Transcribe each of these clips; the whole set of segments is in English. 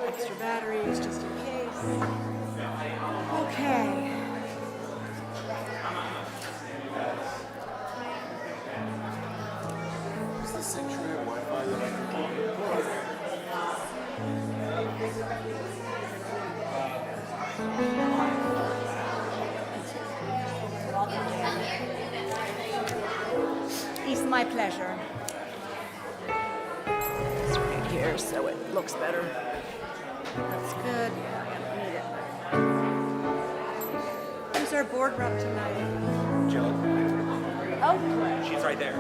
Extra batteries just in case. Okay. Is the sanctuary Wi-Fi that I can It's my pleasure. It's right here so it looks better. That's good. Yeah, I don't need it. Who's our board rep tonight? Jill. Oh, She's right there.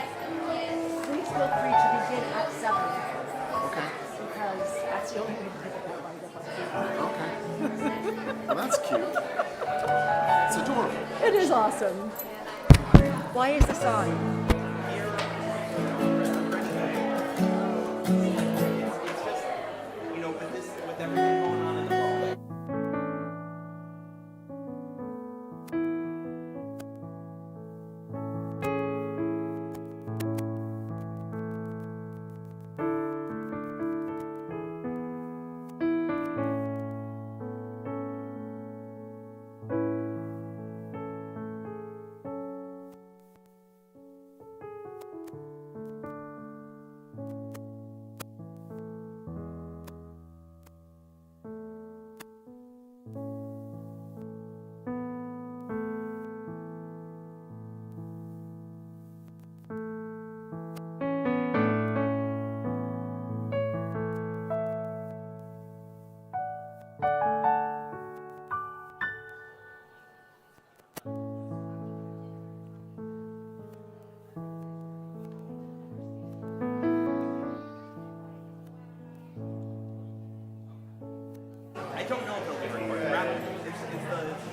please feel free to begin at 7 Okay. because that's the only way to get that light up on Okay. Well, that's cute. It's adorable. It is awesome. Why is this on? You know, with everything going on in the world. I don't know if it'll be recorded. Is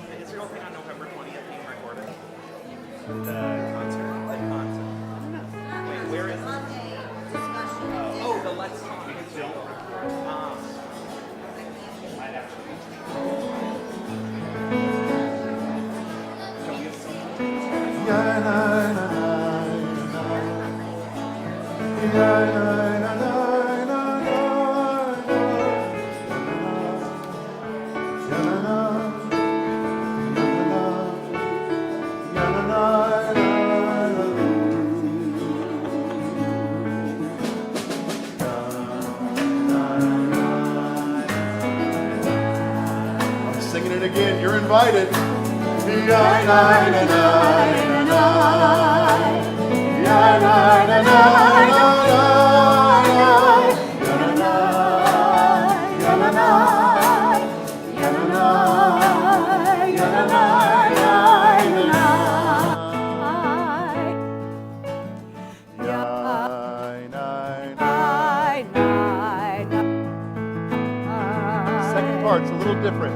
the Israel thing on November 20th being recorded? The concert? The concert. I don't know. Wait, where is it? Oh, the Let's Talk. Might actually. Don't we have some? Yeah, na, na, na, na. Yeah, na, na, na, na, na. I'm singing it again. You're invited. Second part's a little different.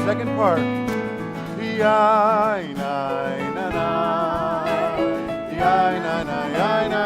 Second part. Yeah, na, na, na. Yeah, na, na, yeah, na.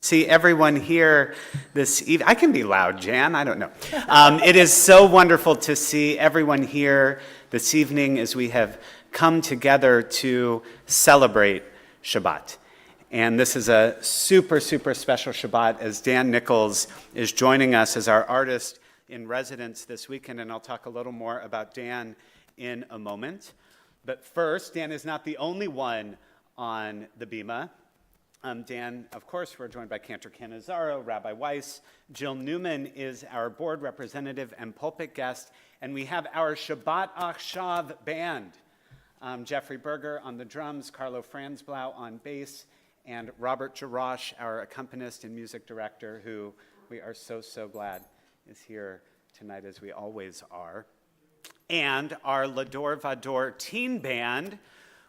See everyone here this evening. I can be loud, Jan, I don't know. It is so wonderful to see everyone here this evening as we have come together to celebrate Shabbat. And this is a super, super special Shabbat as Dan Nichols is joining us as our artist in residence this weekend, and I'll talk a little more about Dan in a moment. But first, Dan is not the only one on the Bima. Dan, of course, we're joined by Cantor Canizaro, Rabbi Weiss. Jill Newman is our board representative and pulpit guest. And we have our Shabbat Achshav band. Jeffrey Berger on the drums, Carlo Franzblau on bass, and Robert Jarash, our accompanist and music director, who we are so, so glad is here tonight, as we always are. And our Lador Vador teen band,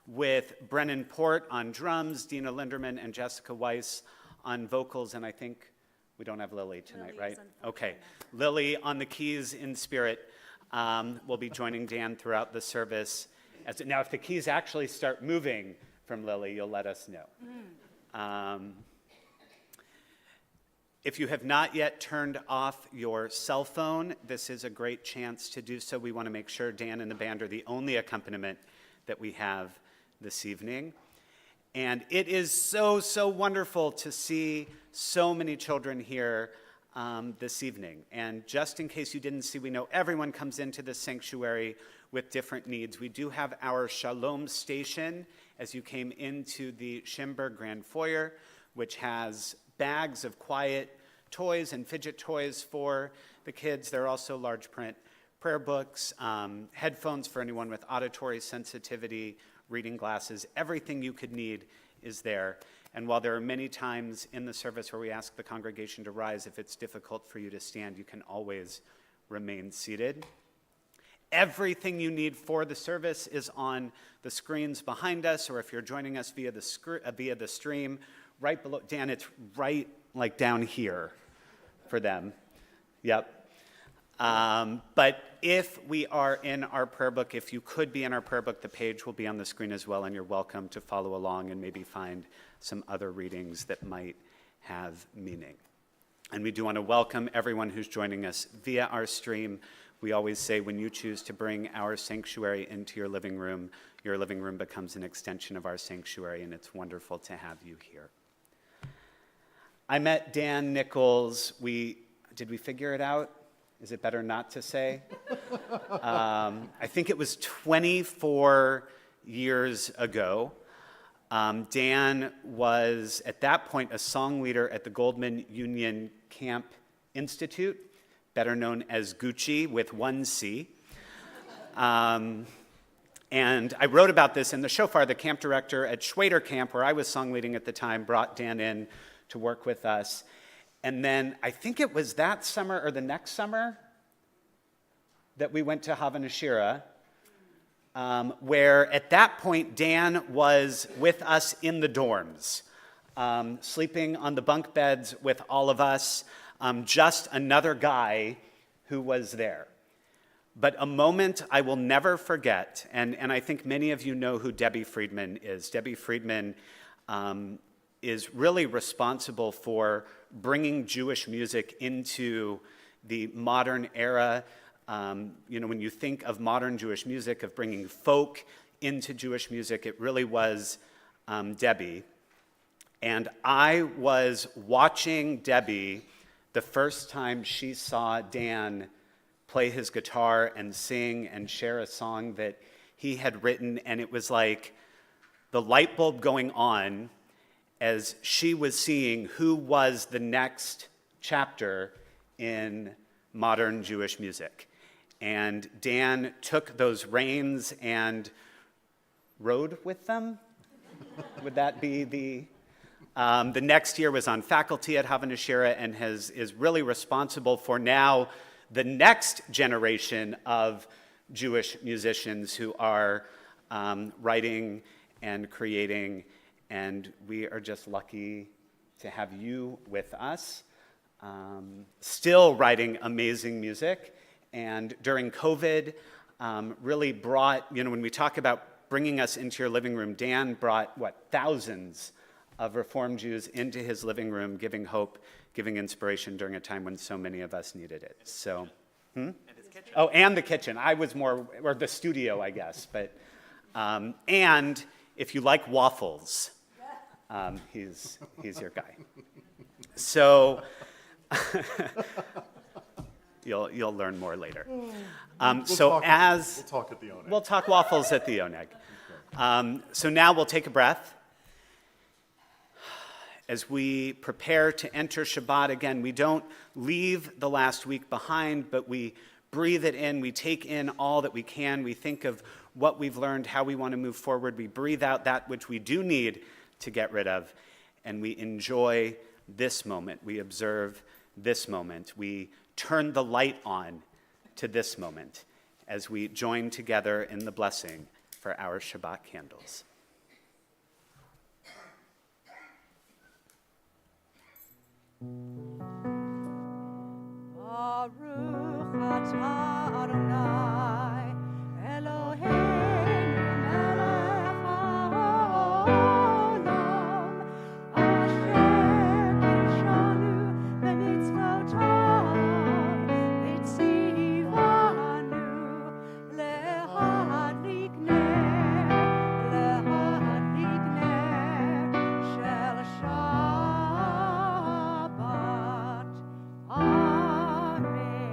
with Brennan Port on drums, Dina Linderman and Jessica Weiss on vocals, and I think we don't have Lily tonight, right? Okay, Lily on the keys in spirit will be joining Dan throughout the service. Now, if the keys actually start moving from Lily, you'll let us know. If you have not yet turned off your cell phone, this is a great chance to do so. We want to make sure Dan and the band are the only accompaniment that we have this evening. And it is so, so wonderful to see so many children here this evening. And just in case you didn't see, we know everyone comes into the sanctuary with different needs. We do have our Shalom station as you came into the Schimberg Grand Foyer, which has bags of quiet toys and fidget toys for the kids. There are also large print prayer books, headphones for anyone with auditory sensitivity, reading glasses. Everything you could need is there. And while there are many times in the service where we ask the congregation to rise, if it's difficult for you to stand, you can always remain seated. Everything you need for the service is on the screens behind us, or if you're joining us via the stream, right below. Dan, it's right like down here for them. Yep. But if we are in our prayer book, if you could be in our prayer book, the page will be on the screen as well, and you're welcome to follow along and maybe find some other readings that might have meaning. And we do want to welcome everyone who's joining us via our stream. We always say when you choose to bring our sanctuary into your living room becomes an extension of our sanctuary, and it's wonderful to have you here. I met Dan Nichols. Did we figure it out? Is it better not to say? I think it was 24 years ago. Dan was, at that point, a song leader at the Goldman Union Camp Institute, better known as Gucci with one C. And I wrote about this in the Shofar. The camp director at Schwader Camp, where I was song leading at the time, brought Dan in to work with us. And then I think it was that summer or the next summer that we went to Havana Shira, where at that point Dan was with us in the dorms, sleeping on the bunk beds with all of us, just another guy who was there. But a moment I will never forget, and I think many of you know who Debbie Friedman is. Debbie Friedman is really responsible for bringing Jewish music into the modern era. When you think of modern Jewish music, of bringing folk into Jewish music, it really was Debbie. And I was watching Debbie the first time she saw Dan play his guitar and sing and share a song that he had written, and it was like the light bulb going on as she was seeing who was the next chapter in modern Jewish music. And Dan took those reins and rode with them. Would that be the next year was on faculty at Havana Shira and is really responsible for now the next generation of Jewish musicians who are writing and creating, and we are just lucky to have you with us, still writing amazing music. And during COVID, really brought, when we talk about bringing us into your living room, Dan brought, thousands of Reformed Jews into his living room, giving hope, giving inspiration during a time when so many of us needed it. So, And his kitchen. Oh, and the kitchen. I was more, or the studio, I guess. But, and if you like waffles, he's your guy. So, you'll learn more later. We'll talk at the Oneg. We'll talk waffles at the Oneg. So now we'll take a breath. As we prepare to enter Shabbat again, we don't leave the last week behind, but we breathe it in. We take in all that we can. We think of what we've learned, how we want to move forward. We breathe out that which we do need to get rid of, and we enjoy this moment. We observe this moment. We turn the light on to this moment as we join together in the blessing for our Shabbat candles. Baruch atah Adonai Eloheinu melech haolam asher kidshanu b'mitzvotav v'tzivanu lehadlik ner shel Shabbat. Amen.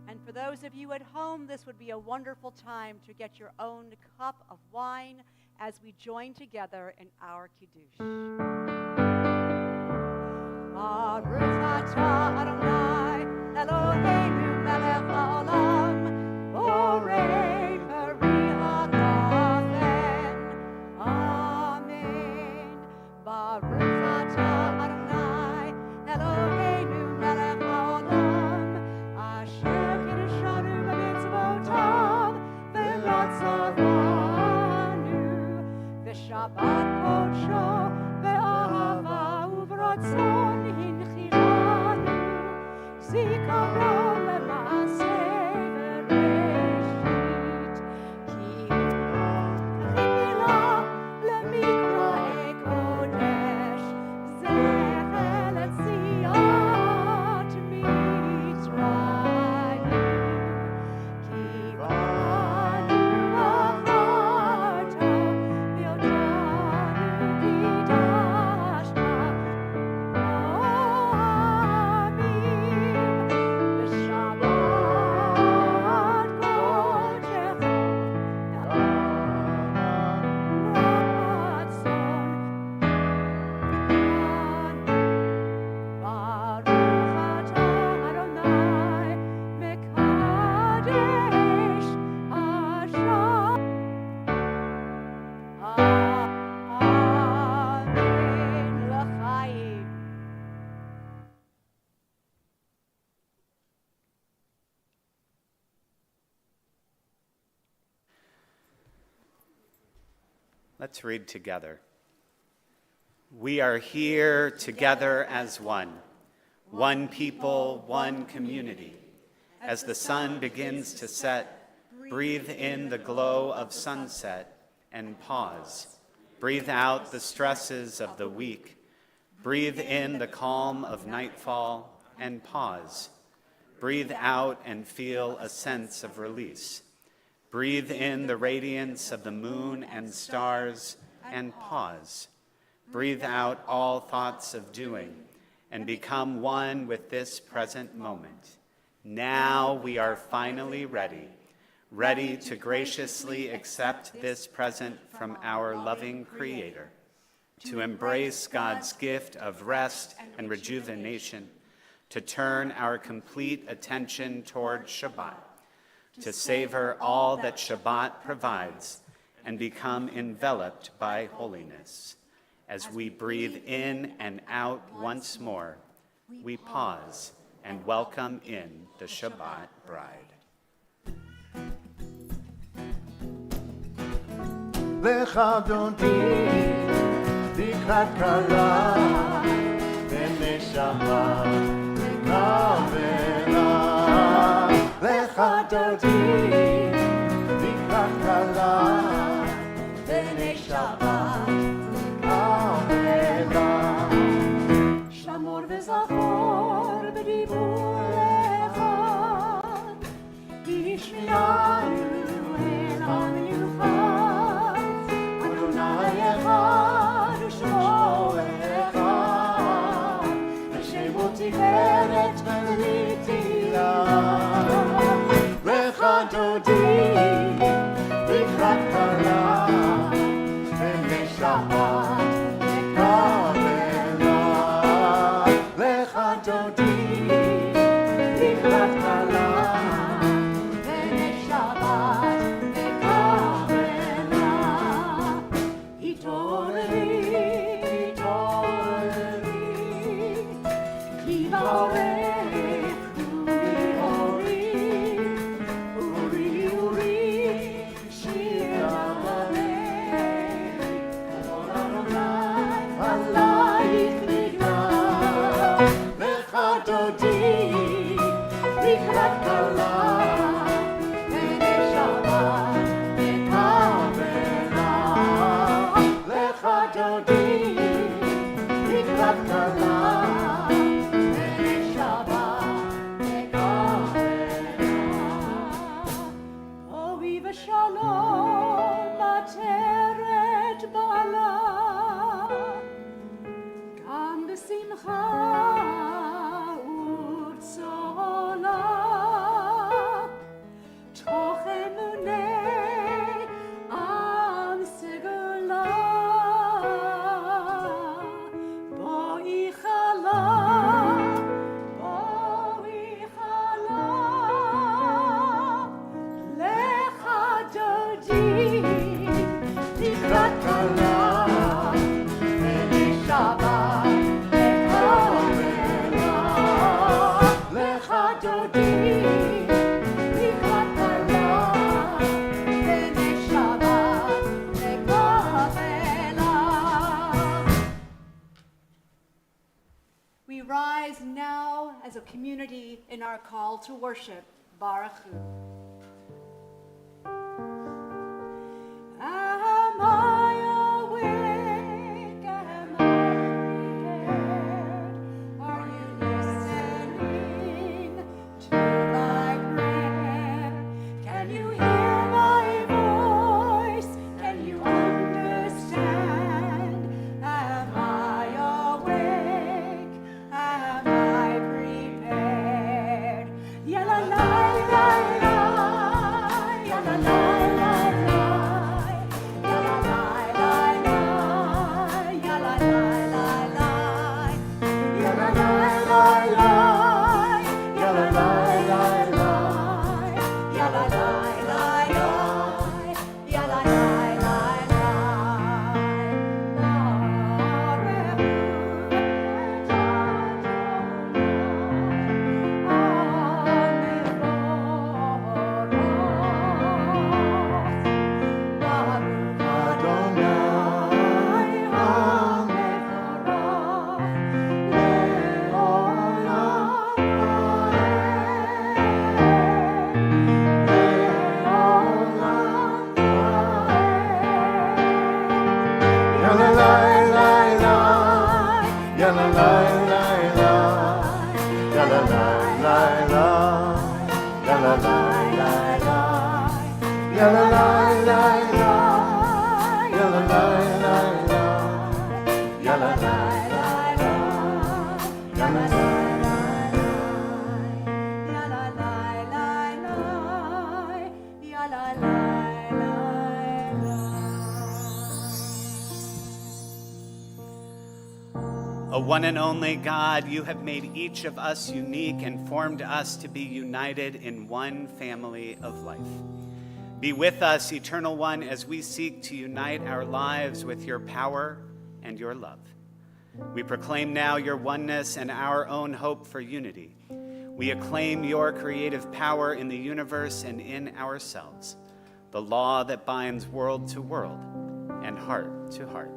And for those of you at home, this would be a wonderful time to get your own cup of wine as we join together in our Kiddush. Baruch atah Adonai Eloheinu melech haolam borei peri hagafen. Amen. Baruch atah Adonai Eloheinu melech haolam asher kidshanu b'mitzvotav v'ratzavanu v'shabbat kodsho v'ahava uv'ratzon hinchiranu zikaron lema'aseh v'reshit ki tefila lemikra'e kodesh zecher letziat mitzrayim ki banu acharta v'yotanu kidashta amim v'shabbat kodesh Baruch atah Adonai mekadesh asher. Amen l'chaim. Let's read together. We are here together as one people, one community, As the sun begins to set, breathe in the glow of sunset and pause. Breathe out the stresses of the week. Breathe in the calm of nightfall and pause. Breathe out and feel a sense of release. Breathe in the radiance of the moon and stars and pause. Breathe out all thoughts of doing and become one with this present moment. Now we are finally ready to graciously accept this present from our loving Creator, to embrace God's gift of rest and rejuvenation, to turn our complete attention toward Shabbat, to savor all that Shabbat provides and become enveloped by holiness. As we breathe in and out once more, we pause and welcome in the Shabbat bride. לך דודי, לקראת קלה, ונשמה לקבלה. לך דודי, לקראת קלה, ונשמה לקבלה. שמור וזכור בדיבור אחד, בשמיינו אל המיוחד. אדוני אחד ושמו אחד, ושמו תפארת ונתינה. לך דודי, לקראת קלה, ונשמה לקבלה. לך דודי, לקראת קלה, ונשמה לקבלה. התעוררי, התעוררי, כי בעורך אורי אורי, אורי אורי, שיר המלך. כל אדוני עלייך נגלה. לך דודי, לקראת קלה, ונשמה לקבלה. לך דודי, לקראת קלה, ונשמה לקבלה. בואי ושלום עטרת בעלה, גם בשמחה ובצהלה, תוך אמוני עם סגולה. בואי חלה, בואי חלה, לך דודי, לקראת קלה, ונשמה לקבלה. לך דודי, לקראת קלה, ונשמה לקבלה. We rise now as a community in our call to worship. Baruch Hu. Am I awake? Am I prepared? Are you listening to my prayer? Can you hear my voice? Can you understand? Am I awake? Am I prepared? Ya la la la la, ya la la la la, ya la la la la, ya la la la la, ya la la la la, ya la la la la, ya la la la la, ya la la la la. Baruch O one and only God, you have made each of us unique and formed us to be united in one family of life. Be with us, Eternal One, as we seek to unite our lives with your power and your love. We proclaim now your oneness and our own hope for unity. We acclaim your creative power in the universe and in ourselves, the law that binds world to world and heart to heart.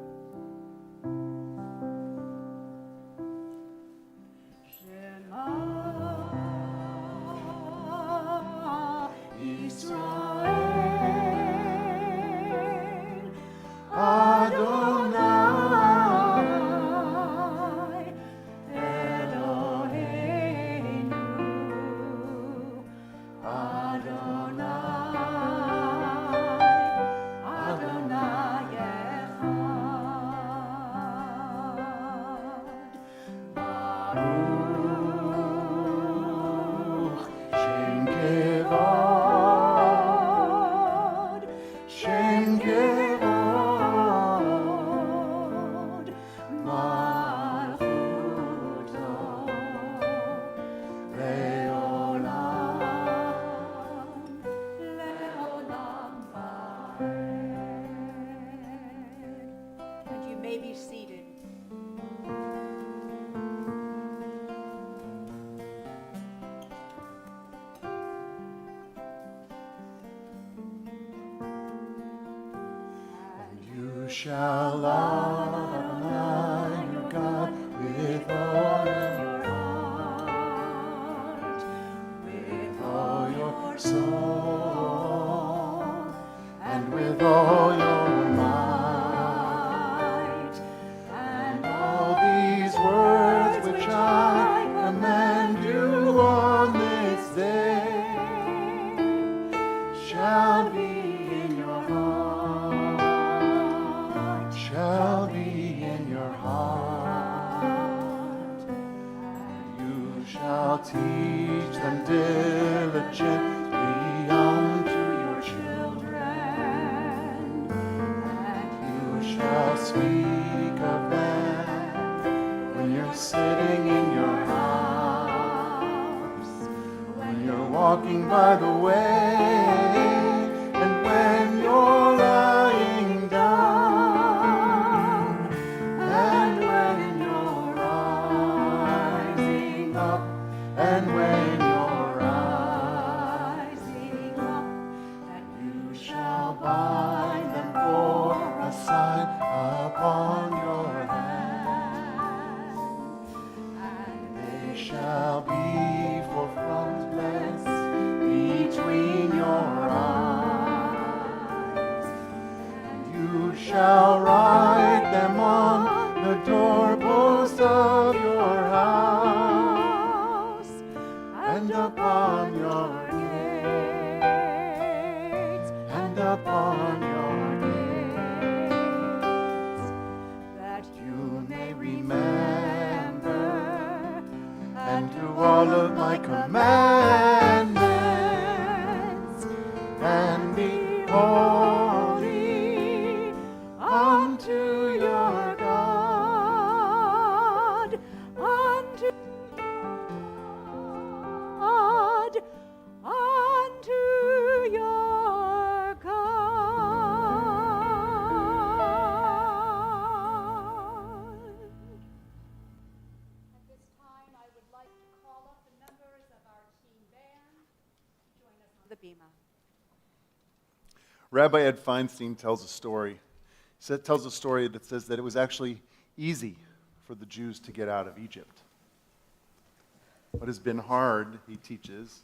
Shall love Adonai your God with all your heart, with all your soul, and with all your might. And all these words which I command you on this day shall be in your heart, shall be in your heart. You shall teach them diligently unto your children, and you shall speak of them when you're sitting in your house, when you're walking by the way, and when you're lying down, and when you're rising up, and when you're rising up, and you shall bind them for a sign upon your hand, and they shall be for frontlets between your eyes, and you shall write them on the doorpost of your house, and upon your gates, and upon your gates, that you may remember and do all of my commandments, and be holy unto your God, unto God, unto your God. At this time, I would like to call up the members of our teen band to join us on the bema. Rabbi Ed Feinstein tells a story. He tells a story that says that it was actually easy for the Jews to get out of Egypt. What has been hard, he teaches,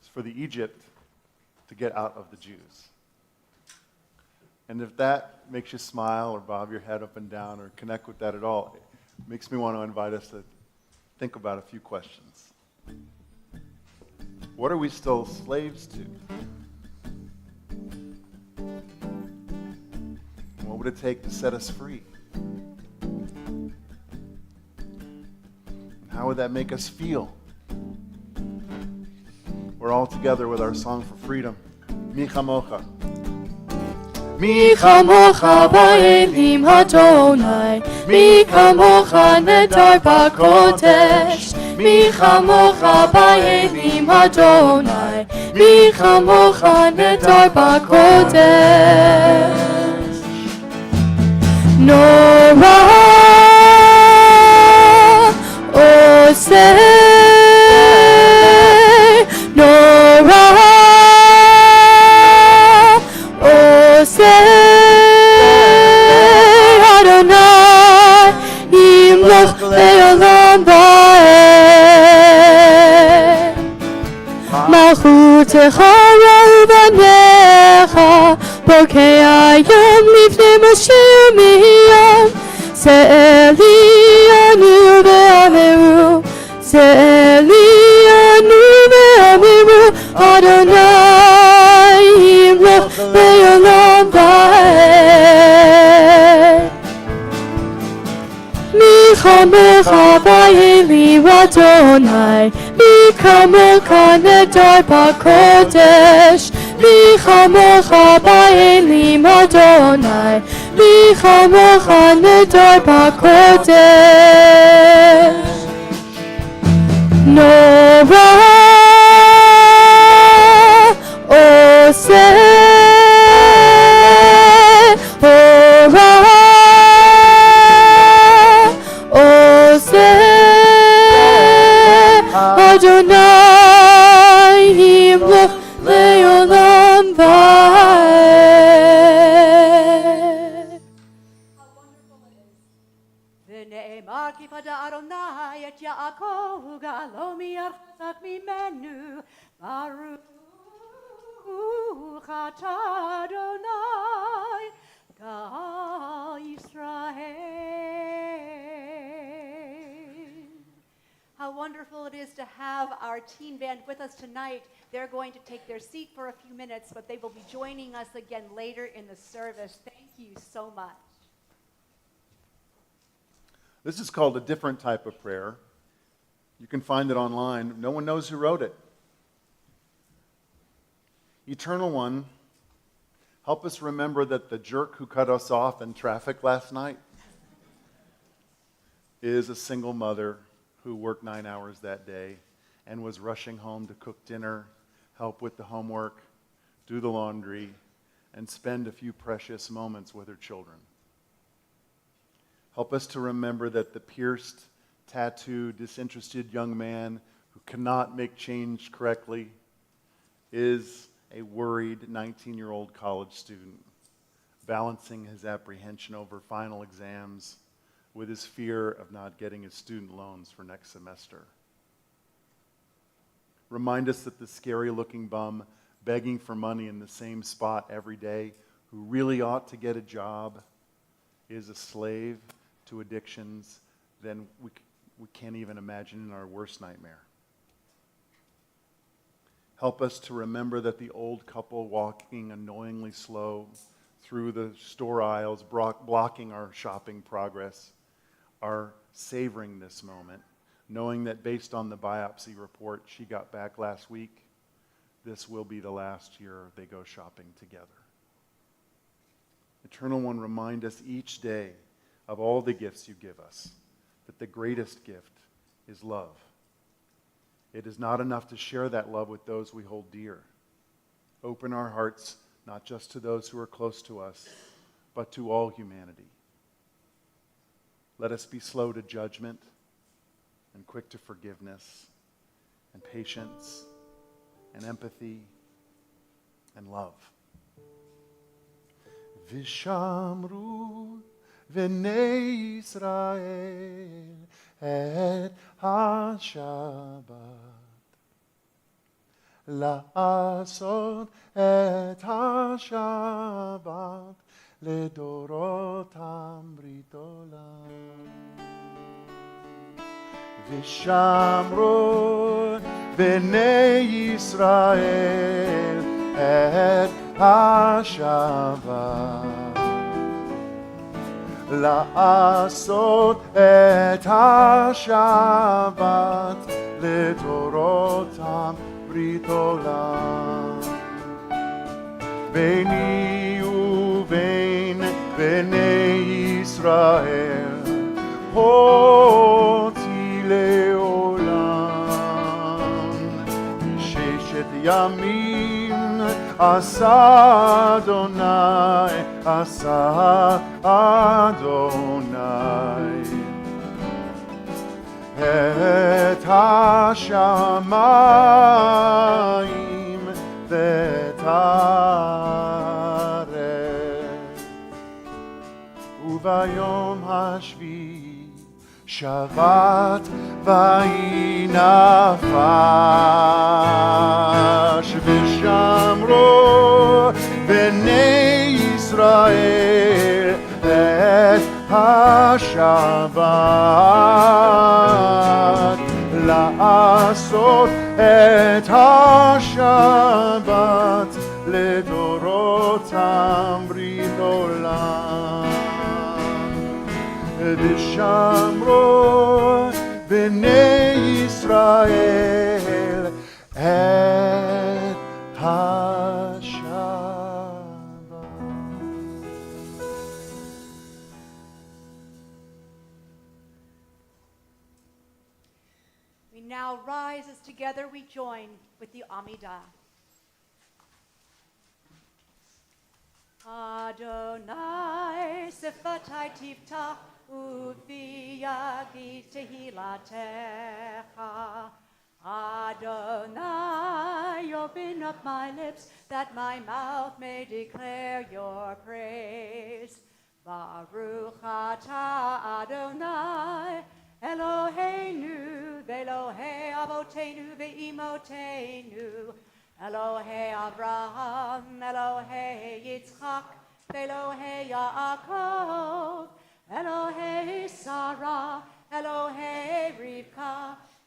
is for the Egypt to get out of the Jews. And if that makes you smile or bob your head up and down or connect with that at all, it makes me want to invite us to think about a few questions. What are we still slaves to? would it take to set us free? How would that make us feel? We're all together with our song for freedom. Mi chamocha. מי כמוך באלים אדוני, מי כמוך נדר בקודש, מי כמוך באלים אדוני, מי כמוך נדר בקודש. נורא עושה, נורא Adonai, Yimloch le'olam va'ed. Malchutecha ra'u banecha, bokei hayom lifnei Moshe u'Miriam. Se'eli anu ve'ameru, Se'eli anu ve'ameru, Adonai, Yimloch le'olam va'ed. Mi chamecha ba'elim Adonai, mi kamocha nedar b'kodesh. Mi chamecha ba'elim Adonai, mi kamocha nedar b'kodesh. Nora oseh, ora oseh, Adonai Yimloch le'olam va'ed. ונאמר כי פדה אדוני את יעקב וגאלו מירחק ממנו. ברוך אתה אדוני גאל ישראל. How wonderful it is to have our teen band with us tonight. They're going to take their seat for a few minutes, but they will be joining us again later in the service. Thank you so much. This is called a different type of prayer. You can find it online. No one knows who wrote it. Eternal One, help us remember that the jerk who cut us off in traffic last night is a single mother who worked 9 hours that day and was rushing home to cook dinner, help with the homework, do the laundry, and spend a few precious moments with her children. Help us to remember that the pierced, tattooed, disinterested young man who cannot make change correctly is a worried 19-year-old college student, balancing his apprehension over final exams with his fear of not getting his student loans for next semester. Remind us that the scary-looking bum begging for money in the same spot every day, who really ought to get a job, is a slave to addictions than we can't even imagine in our worst nightmare. Help us to remember that the old couple walking annoyingly slow through the store aisles, blocking our shopping progress, are savoring this moment, knowing that based on the biopsy report she got back last week, this will be the last year they go shopping together. Eternal One, remind us each day of all the gifts you give us, that the greatest gift is love. It is not enough to share that love with those we hold dear. Open our hearts not just to those who are close to us, but to all humanity. Let us be slow to judgment and quick to forgiveness and patience and empathy and love. Vishamru v'nei Yisrael et ha-Shabbat la'asot et ha-Shabbat לדורותם ברית עולם. ושמרו בני ישראל את השבת לעשות את השבת לדורותם ברית עולם. ביני ובין בני ישראל אותי לעולם. ששת ימים עשה אדוני, עשה אדוני את השמיים ואת הארץ. וביום השביעי שבת ויהי נפש, ושמרו בני ישראל את השבת, לעשות את השבת לדורותם ברית עולם. ושמרו בני ישראל את השבת. We now rise as together we join with the Amidah. Adonai sifatai tiftach ufi yagi tehilatecha. Adonai, open up my lips that my mouth may declare your praise. Baruch atah Adonai Eloheinu ve'Elohei avotenu ve'imotenu, Elohei Abraham, Elohei Yitzchak, Elohei Yaakov, Elohei Sarah, Elohei Rivka,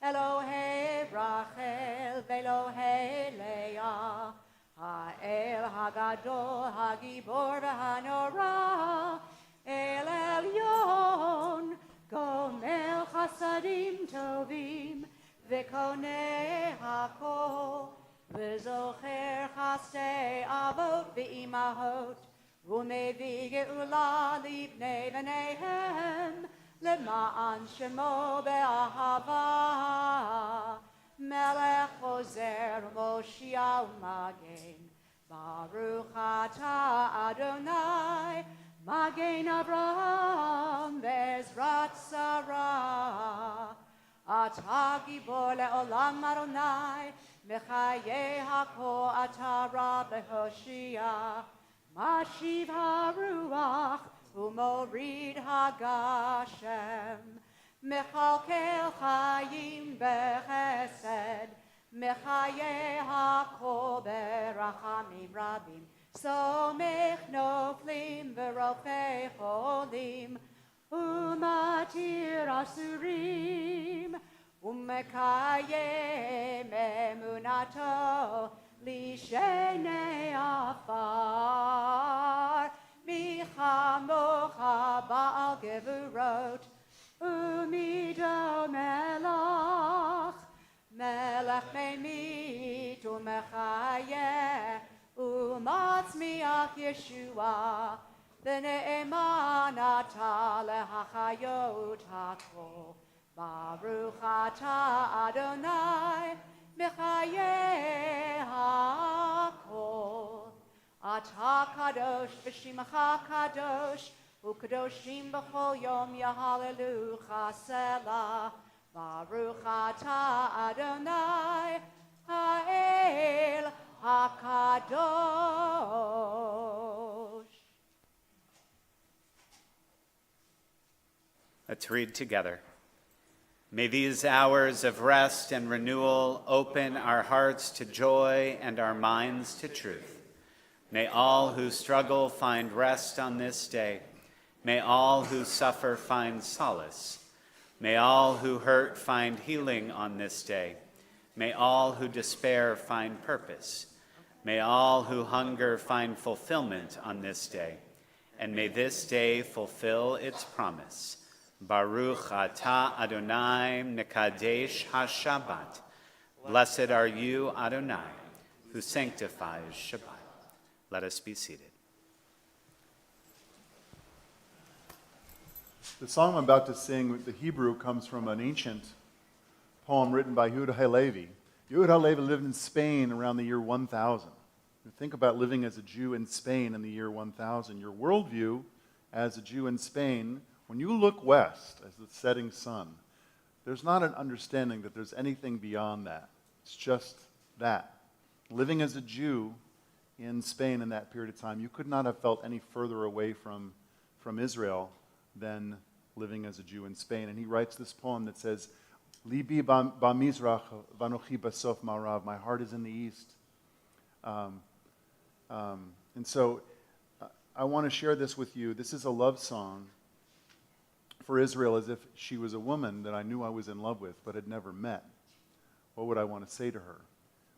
Elohei Rachel, Elohei Leah, Ha'el Hagadol, Hagibor v'Hanora, El Elyon, Gomel Chasadim Tovim, V'konei Hakol, V'zocher Chasdei Avot V'imahot, U'mevi Geula Libnei V'neihem, Lema'an Shemo Be'ahava, Melech Ozer Moshia U'Magen, Baruch Atah Adonai, Magen Avraham Bezrat Sarah, Atah Gibor Le'olam Adonai, Mechaye Hako Atah Rabbe Hoshia, Mashiv HaRuach U'morid HaGashem, Mechalkel Chayim Bechesed, Mechaye Hako Berachamim Rabim, Somech noflim v'rofei cholim, umatir asurim, umekayem emunato lishenei afar, michamocha ba'al gevurot, umido melach, melech memit umechayeh, Umatzmiach Yeshua, B'ne'eman atah lehachayot hakol, Baruch atah Adonai, Mechayeh hakol. Atah kadosh v'shimcha kadosh, u'kadoshim b'chol yom yahalelucha selah, Baruch atah Adonai, ha'el HaKadosh. Let's read together. May these hours of rest and renewal open our hearts to joy and our minds to truth. May all who struggle find rest on this day. May all who suffer find solace. May all who hurt find healing on this day. May all who despair find purpose. May all who hunger find fulfillment on this day. and may this day fulfill its promise. Baruch atah Adonai Mekadesh HaShabbat. Blessed are you, Adonai, who sanctifies Shabbat. Let us be seated. The song I'm about to sing, the Hebrew, comes from an ancient poem written by Yehuda Halevi. Yehuda Halevi lived in Spain around the year 1000. You think about living as a Jew in Spain in the year 1000. Your worldview as a Jew in Spain, when you look west as the setting sun, there's not an understanding that there's anything beyond that. It's just that. Living as a Jew in Spain in that period of time, you could not have felt any further away from Israel than living as a Jew in Spain. And he writes this poem that says, Libi ba'mizrach vanochi basof ma'arav. My heart is in the east. And so I want to share this with you. This is a love song for Israel, as if she was a woman that I knew I was in love with but had never met. What would I want to say to her?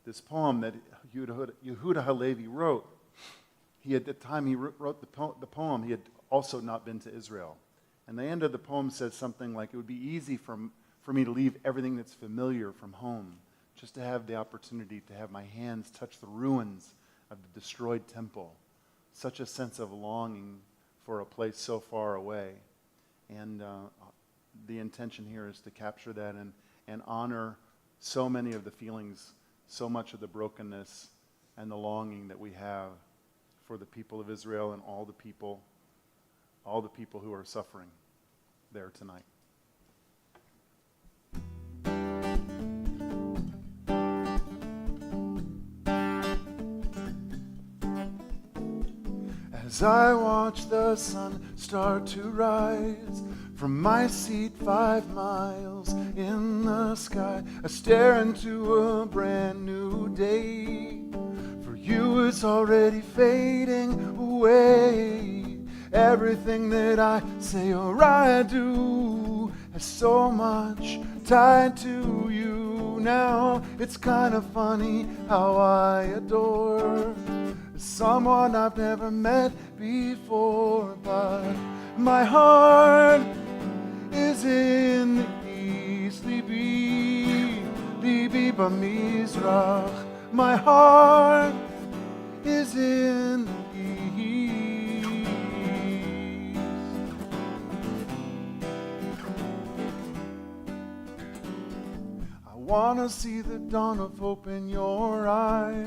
This poem that Yehuda Halevi wrote, at the time he wrote the poem, he had also not been to Israel. And the end of the poem says something like, it would be easy for me to leave everything that's familiar from home, just to have the opportunity to have my hands touch the ruins of the destroyed temple. Such a sense of longing for a place so far away. And the intention here is to capture that and honor so many of the feelings, so much of the brokenness and the longing that we have for the people of Israel and all the people who are suffering there tonight. As I watch the sun start to rise from my seat 5 miles in the sky, I stare into a brand new day. For you it's already fading away. Everything that I say or I do has so much tied to you now. It's kind of funny how I adore someone I've never met before, but my heart is in the east. Libi b'mizrach. My heart is in the east. I wanna see the dawn of hope in your eye.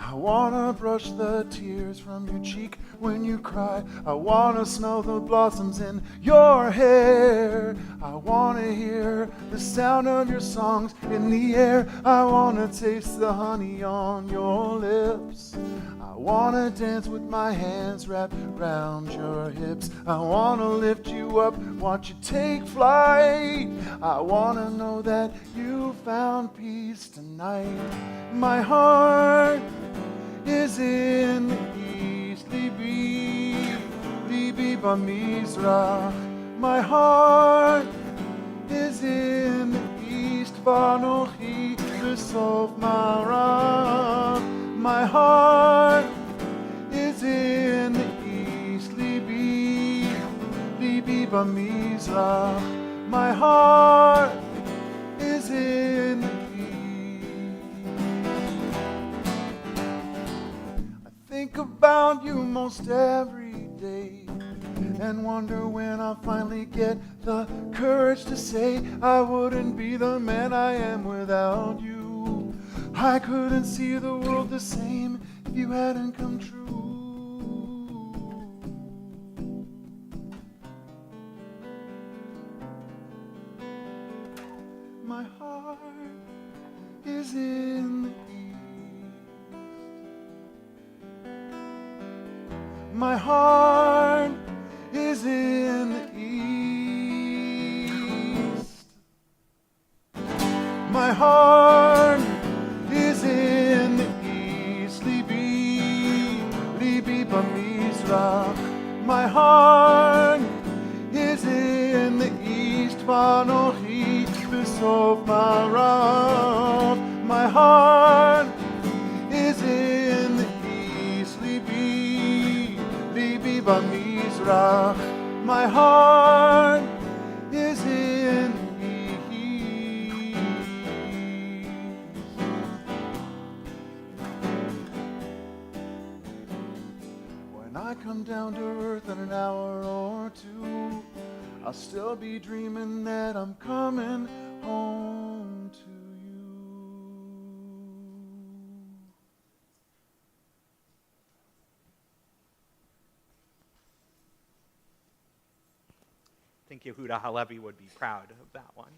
I wanna brush the tears from your cheek when you cry. I wanna smell the blossoms in your hair. I wanna hear the sound of your songs in the air. I wanna taste the honey on your lips. I wanna dance with my hands wrapped around your hips. I wanna lift you up, watch you take flight. I wanna know that you found peace tonight. My heart is in the east. Libi b'mizrach. My heart is in the east. Vanochi b'sof ma'arav. My heart is in the east. Libi b'mizrach. My heart is in the east. Think about you most every day and wonder when I'll finally get the courage to say I wouldn't be the man I am without you. I couldn't see the world the same if you hadn't come true. My heart is in the east. My heart is in the east. My heart is in the east. Libi b'mizrach. My heart is in the east. Vanochi b'sof ma'arav. My heart is in the east. Libi b'mizrach. Mizrach, my heart is in peace. When I come down to earth in an hour or two, I'll still be dreaming that I'm coming home to you. I think Yehuda Halevi would be proud of that one.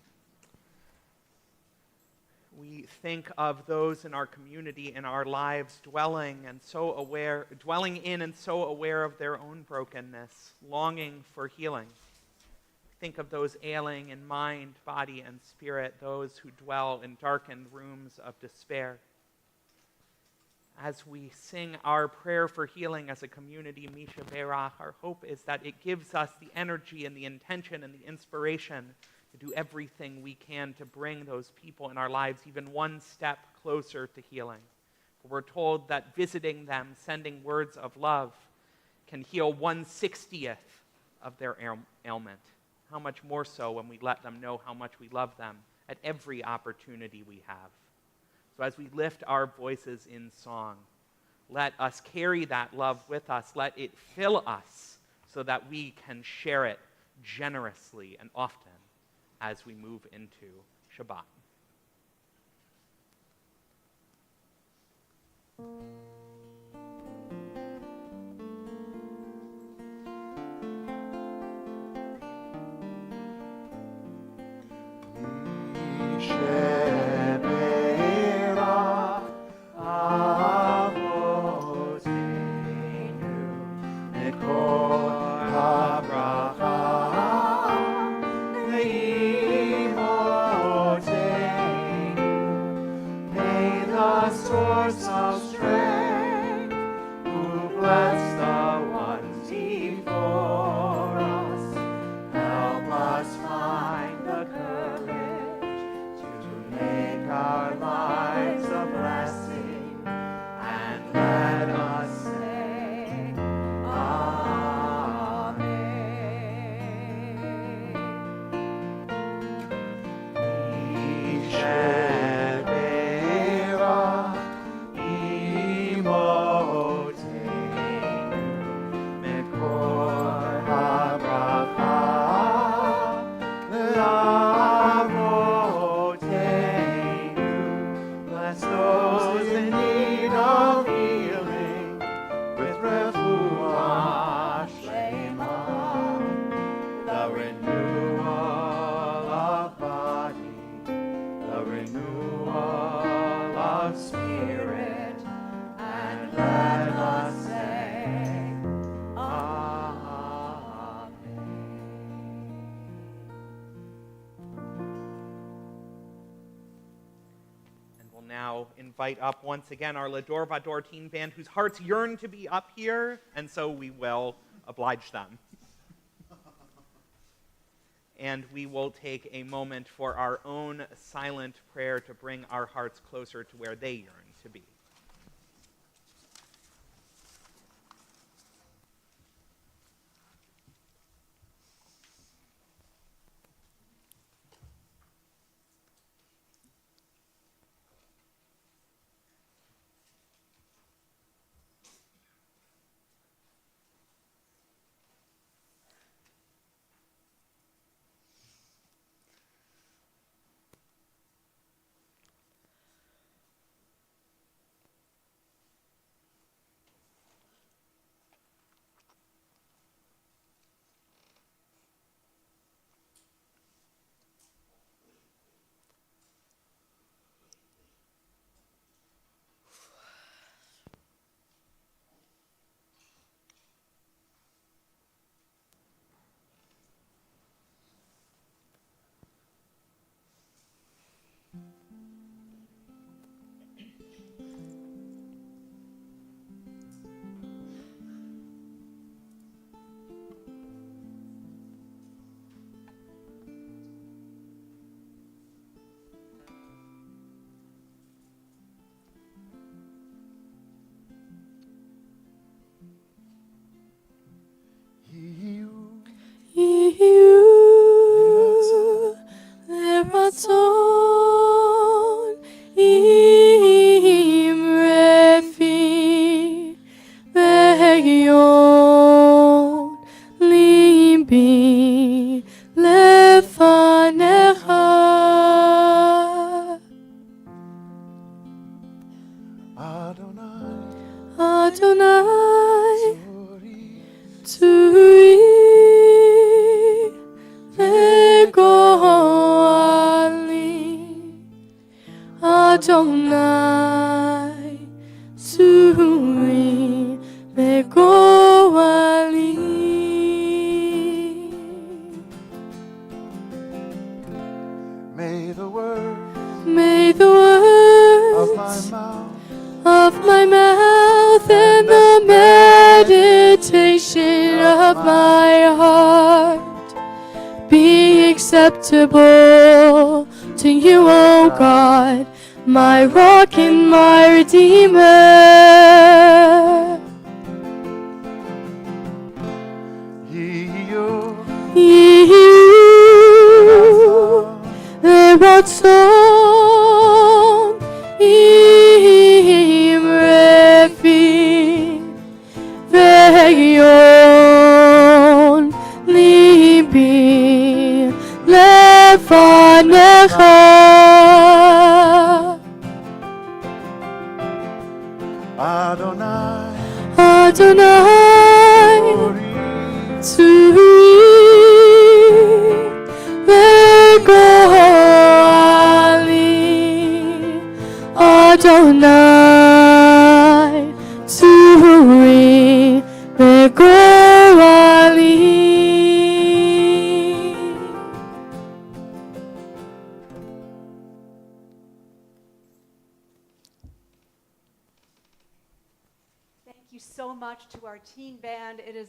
We think of those in our community, in our lives, dwelling in and so aware of their own brokenness, longing for healing. Think of those ailing in mind, body, and spirit, those who dwell in darkened rooms of despair. As we sing our prayer for healing as a community, Misha Berach, our hope is that it gives us the energy and the intention and the inspiration to do everything we can to bring those people in our lives even one step closer to healing. We're told that visiting them, sending words of love, can heal 1/60th of their ailment. How much more so when we let them know how much we love them at every opportunity we have. So as we lift our voices in song, let us carry that love with us. Let it fill us so that we can share it generously and often as we move into Shabbat. Source of strength, who bless the ones before us, help us find the courage to make our lives a blessing, and let us say, invite up once again our Lador Vador teen band, whose hearts yearn to be up here, and so we will oblige them. And we will take a moment for our own silent prayer to bring our hearts closer to where they yearn to be. Adonai, Turi, Vegoali, Adonai, Turi, Vegoali. May the words May the of my words mouth of my mouth and the meditation of my heart be acceptable to you, O God, my rock and my redeemer. Levatson im refi veyon libi lefanecha Adonai, Adonai Tzuri Vegoali Adonai Tzuri Vegoali. Thank you so much to our teen band. It is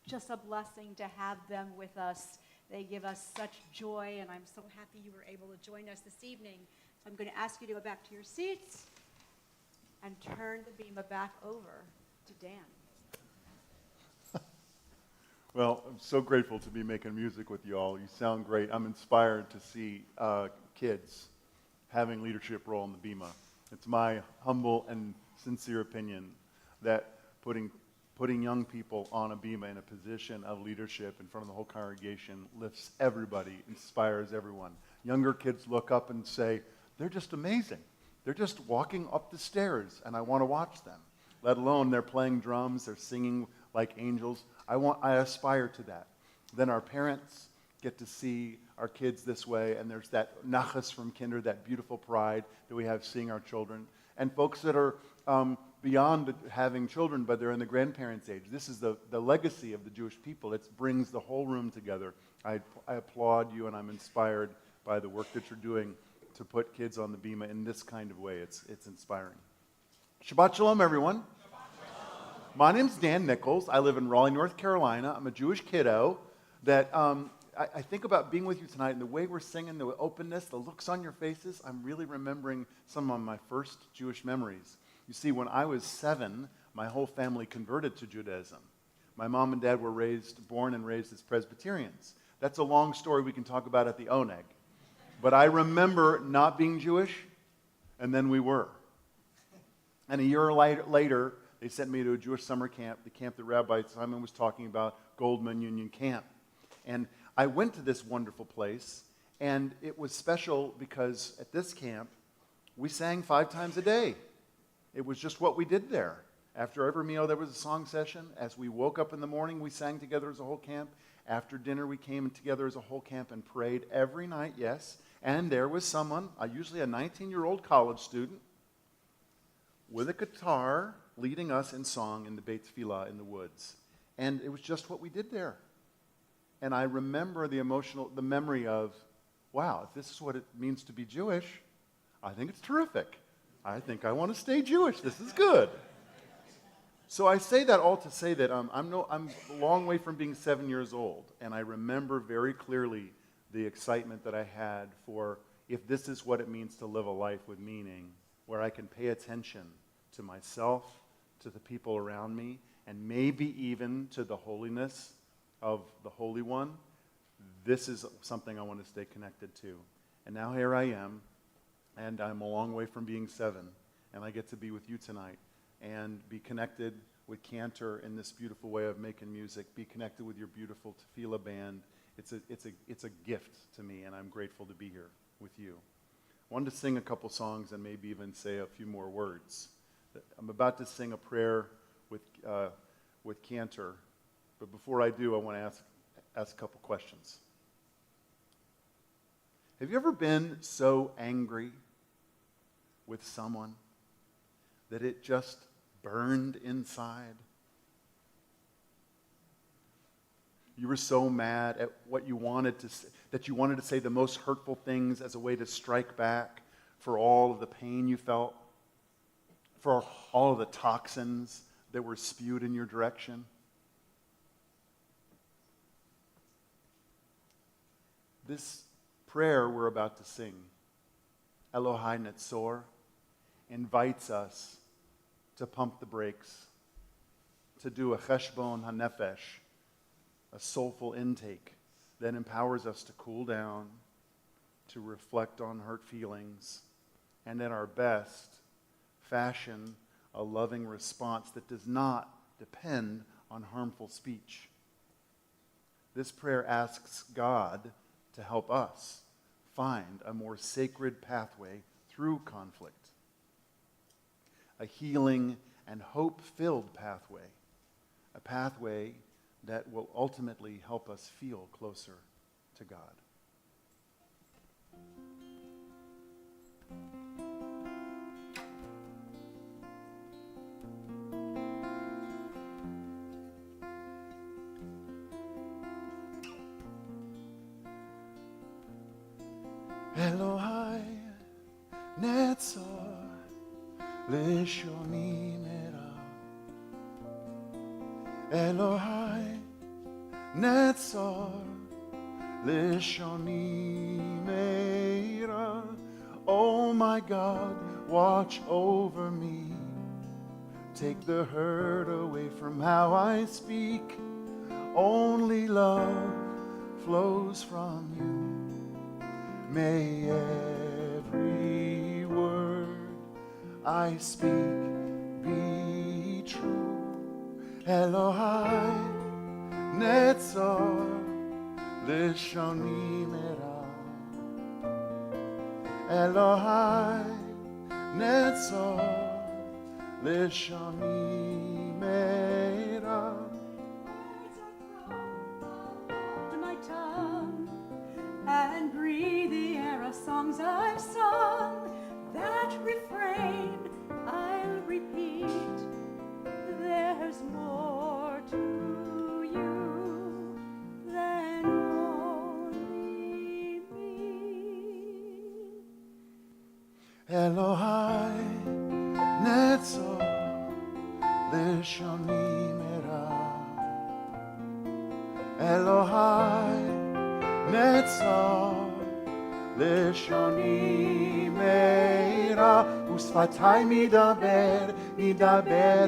just a blessing to have them with us. They give us such joy, and I'm so happy you were able to join us this evening. So I'm going to ask you to go back to your seats and turn the bema back over to Dan. Well, I'm so grateful to be making music with you all. You sound great. I'm inspired to see kids having leadership role in the bema. It's my humble and sincere opinion that putting young people on a bema in a position of leadership in front of the whole congregation lifts everybody, inspires everyone. Younger kids look up and say, they're just amazing. They're just walking up the stairs, and I want to watch them. Let alone they're playing drums, they're singing like angels. I aspire to that. Then our parents get to see our kids this way, and there's that nachas from kinder, that beautiful pride that we have seeing our children. And folks that are beyond having children, but they're in the grandparents' age. This is the legacy of the Jewish people. It brings the whole room together. I applaud you, and I'm inspired by the work that you're doing to put kids on the bema in this kind of way. It's inspiring. Shabbat Shalom, everyone. My name's Dan Nichols. I live in Raleigh, North Carolina. I'm a Jewish kiddo that I think about being with you tonight, and the way we're singing, the openness, the looks on your faces, I'm really remembering some of my first Jewish memories. You see, when I was 7, my whole family converted to Judaism. My mom and dad were born and raised as Presbyterians. That's a long story we can talk about at the Oneg. But I remember not being Jewish, and then we were. And a year later, they sent me to a Jewish summer camp, the camp that Rabbi Simon was talking about, Goldman Union Camp. And I went to this wonderful place, and it was special because at this camp, we sang 5 times a day. It was just what we did there. After every meal, there was a song session. As we woke up in the morning, we sang together as a whole camp. After dinner, we came together as a whole camp and prayed every night, yes. And there was someone, usually a 19-year-old college student, with a guitar leading us in song in the Beit Tfilah in the woods. And it was just what we did there. And I remember the memory of, wow, if this is what it means to be Jewish, I think it's terrific. I think I want to stay Jewish. This is good. So I say that all to say that I'm a long way from being 7 years old, and I remember very clearly the excitement that I had for if this is what it means to live a life with meaning, where I can pay attention to myself, to the people around me, and maybe even to the holiness of the Holy One. This is something I want to stay connected to. And now here I am, and I'm a long way from being 7, and I get to be with you tonight and be connected with Cantor in this beautiful way of making music, be connected with your beautiful tefillah band. It's a gift to me, and I'm grateful to be here with you. I wanted to sing a couple songs and maybe even say a few more words. I'm about to sing a prayer with Cantor. But before I do, I want to ask a couple questions. Have you ever been so angry with someone that it just burned inside? You were so mad at what you wanted to say, that you wanted to say the most hurtful things as a way to strike back for all of the pain you felt, for all of the toxins that were spewed in your direction. This prayer we're about to sing, Elohai Netzor, invites us to pump the brakes, to do a cheshbon hanefesh, a soulful intake that empowers us to cool down, to reflect on hurt feelings, and at our best, fashion a loving response that does not depend on harmful speech. This prayer asks God to help us find a more sacred pathway through conflict, a healing and hope-filled pathway, a pathway that will ultimately help us feel closer to God. Elohai Netzor Lishoni Mera Elohai Netzor Lishoni Meira. Oh my God, watch over me. Take the hurt away from how I speak. Only love flows from you. May every word I speak be true. Elohai Netzor Lishoni Mera Elohai Netzor Lishoni Mera. To my tongue and breathe the air of songs I've sung. That refrain I'll repeat. There's more to you than only me. Elohai Netzor Lishoni Mera Elohai Netzor Lishoni Meira. Usfatai midaber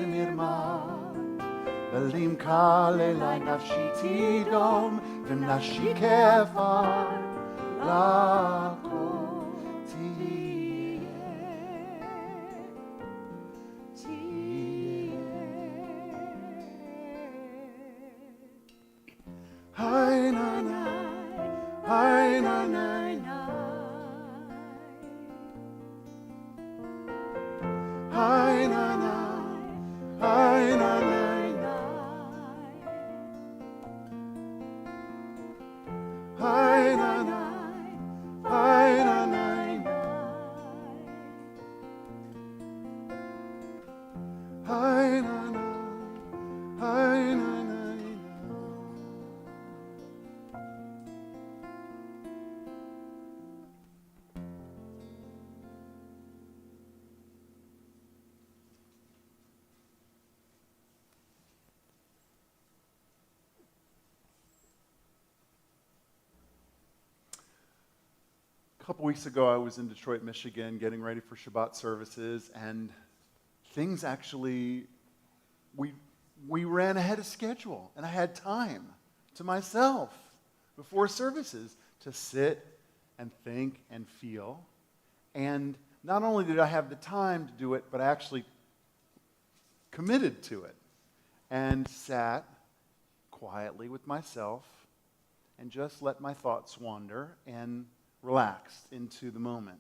mirma. Velim kal elai nafshi tidom v'nafshi kefar lako tiyeh. Hai na na, hai na na. Hi na na, hi na na, hi na na, hi na na, hi na na, hi na na. A couple weeks ago, I was in Detroit, Michigan, getting ready for Shabbat services, and things actually, we ran ahead of schedule, and I had time to myself before services to sit and think and feel. And not only did I have the time to do it, but I actually committed to it and sat quietly with myself and just let my thoughts wander and relaxed into the moment.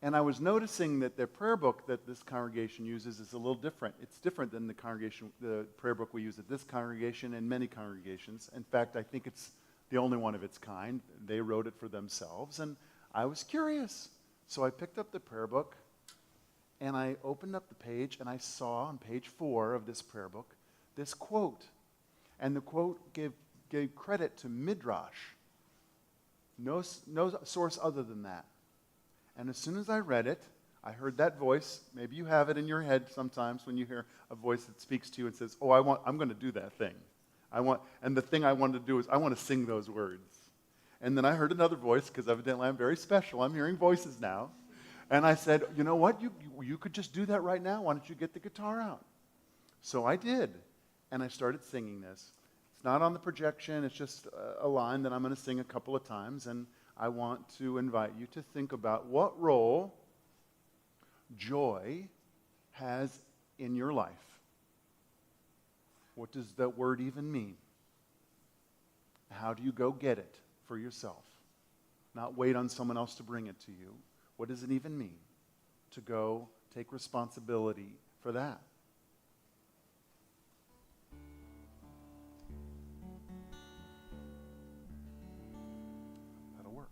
And I was noticing that the prayer book that this congregation uses is a little different. It's different than the prayer book we use at this congregation and many congregations. In fact, I think it's the only one of its kind. They wrote it for themselves, and I was curious. So I picked up the prayer book, and I opened up the page, and I saw on page 4 of this prayer book this quote. And the quote gave credit to Midrash. No source other than that. And as soon as I read it, I heard that voice. Maybe you have it in your head sometimes when you hear a voice that speaks to you and says, I'm going to do that thing. And the thing I wanted to do is I want to sing those words. And then I heard another voice, because evidently I'm very special. I'm hearing voices now. And I said, you know what? You could just do that right now. Why don't you get the guitar out? So I did. And I started singing this. It's not on the projection. It's just a line that I'm going to sing a couple of times. And I want to invite you to think about what role joy has in your life. What does that word even mean? How do you go get it for yourself? Not wait on someone else to bring it to you. What does it even mean to go take responsibility for that? That'll work.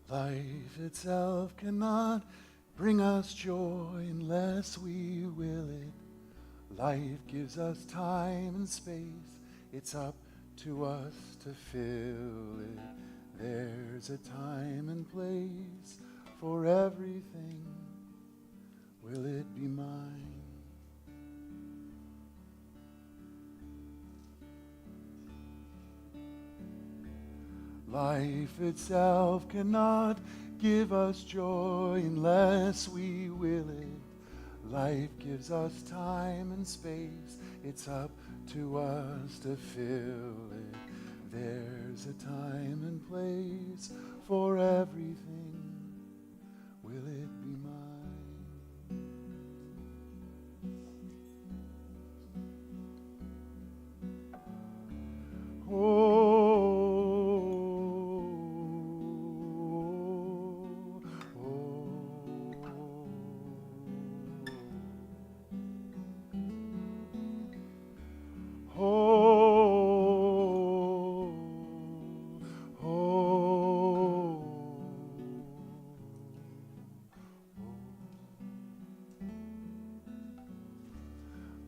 Life itself cannot bring us joy unless we will it. Life gives us time and space. It's up to us to fill it. There's a time and place for everything. Will it be mine? Life itself cannot give us joy unless we will it. Life gives us time and space. It's up to us to fill it. There's a time and place for everything. Will it be mine?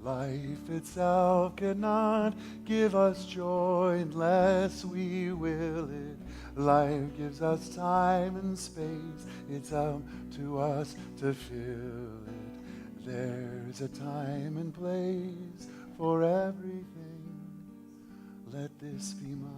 Life itself cannot give us joy unless we will it. Life gives us time and space. It's up to us to fill it. There's a time and place for everything. Let this be mine.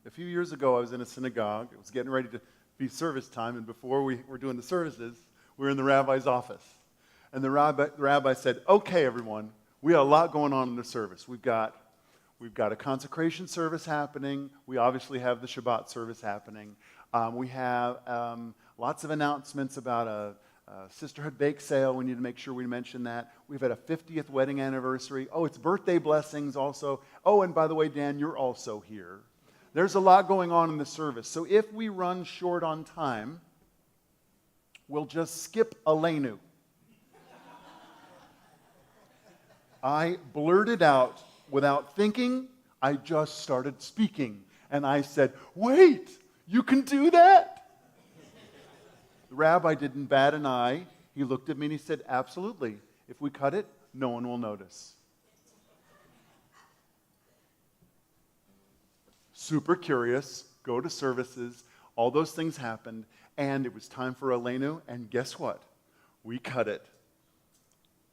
A few years ago, I was in a synagogue. It was getting ready to be service time, and before we were doing the services, we were in the rabbi's office. And the rabbi said, okay, everyone, we have a lot going on in the service. We've got a consecration service happening. We obviously have the Shabbat service happening. We have lots of announcements about a sisterhood bake sale. We need to make sure we mention that. We've had a 50th wedding anniversary. Oh, it's birthday blessings also. Oh, and by the way, Dan, you're also here. There's a lot going on in the service. So if we run short on time, we'll just skip Aleinu. I blurted out without thinking. I just started speaking. And I said, wait, you can do that? The rabbi didn't bat an eye. He looked at me and he said, absolutely. If we cut it, no one will notice. Super curious, go to services. all those things happened, and it was time for Aleinu, and guess what? We cut it.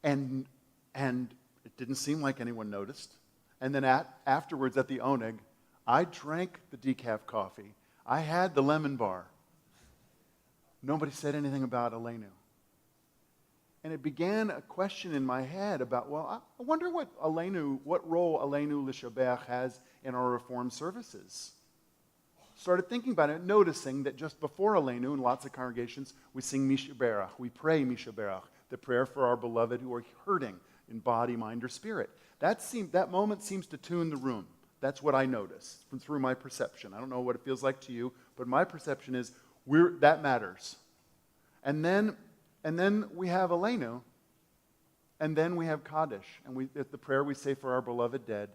And it didn't seem like anyone noticed. And then afterwards at the Oneg, I drank the decaf coffee. I had the lemon bar. Nobody said anything about Aleinu. And it began a question in my head about, well, I wonder what role Aleinu L'Shabbat has in our Reformed services. Started thinking about it, noticing that just before Aleinu, in lots of congregations, we sing Mishaberach, we pray Mishaberach, the prayer for our beloved who are hurting in body, mind, or spirit. That moment seems to tune the room. That's what I notice through my perception. I don't know what it feels like to you, but my perception is that matters. And then we have Aleinu, and then we have Kaddish, and it's the prayer we say for our beloved dead,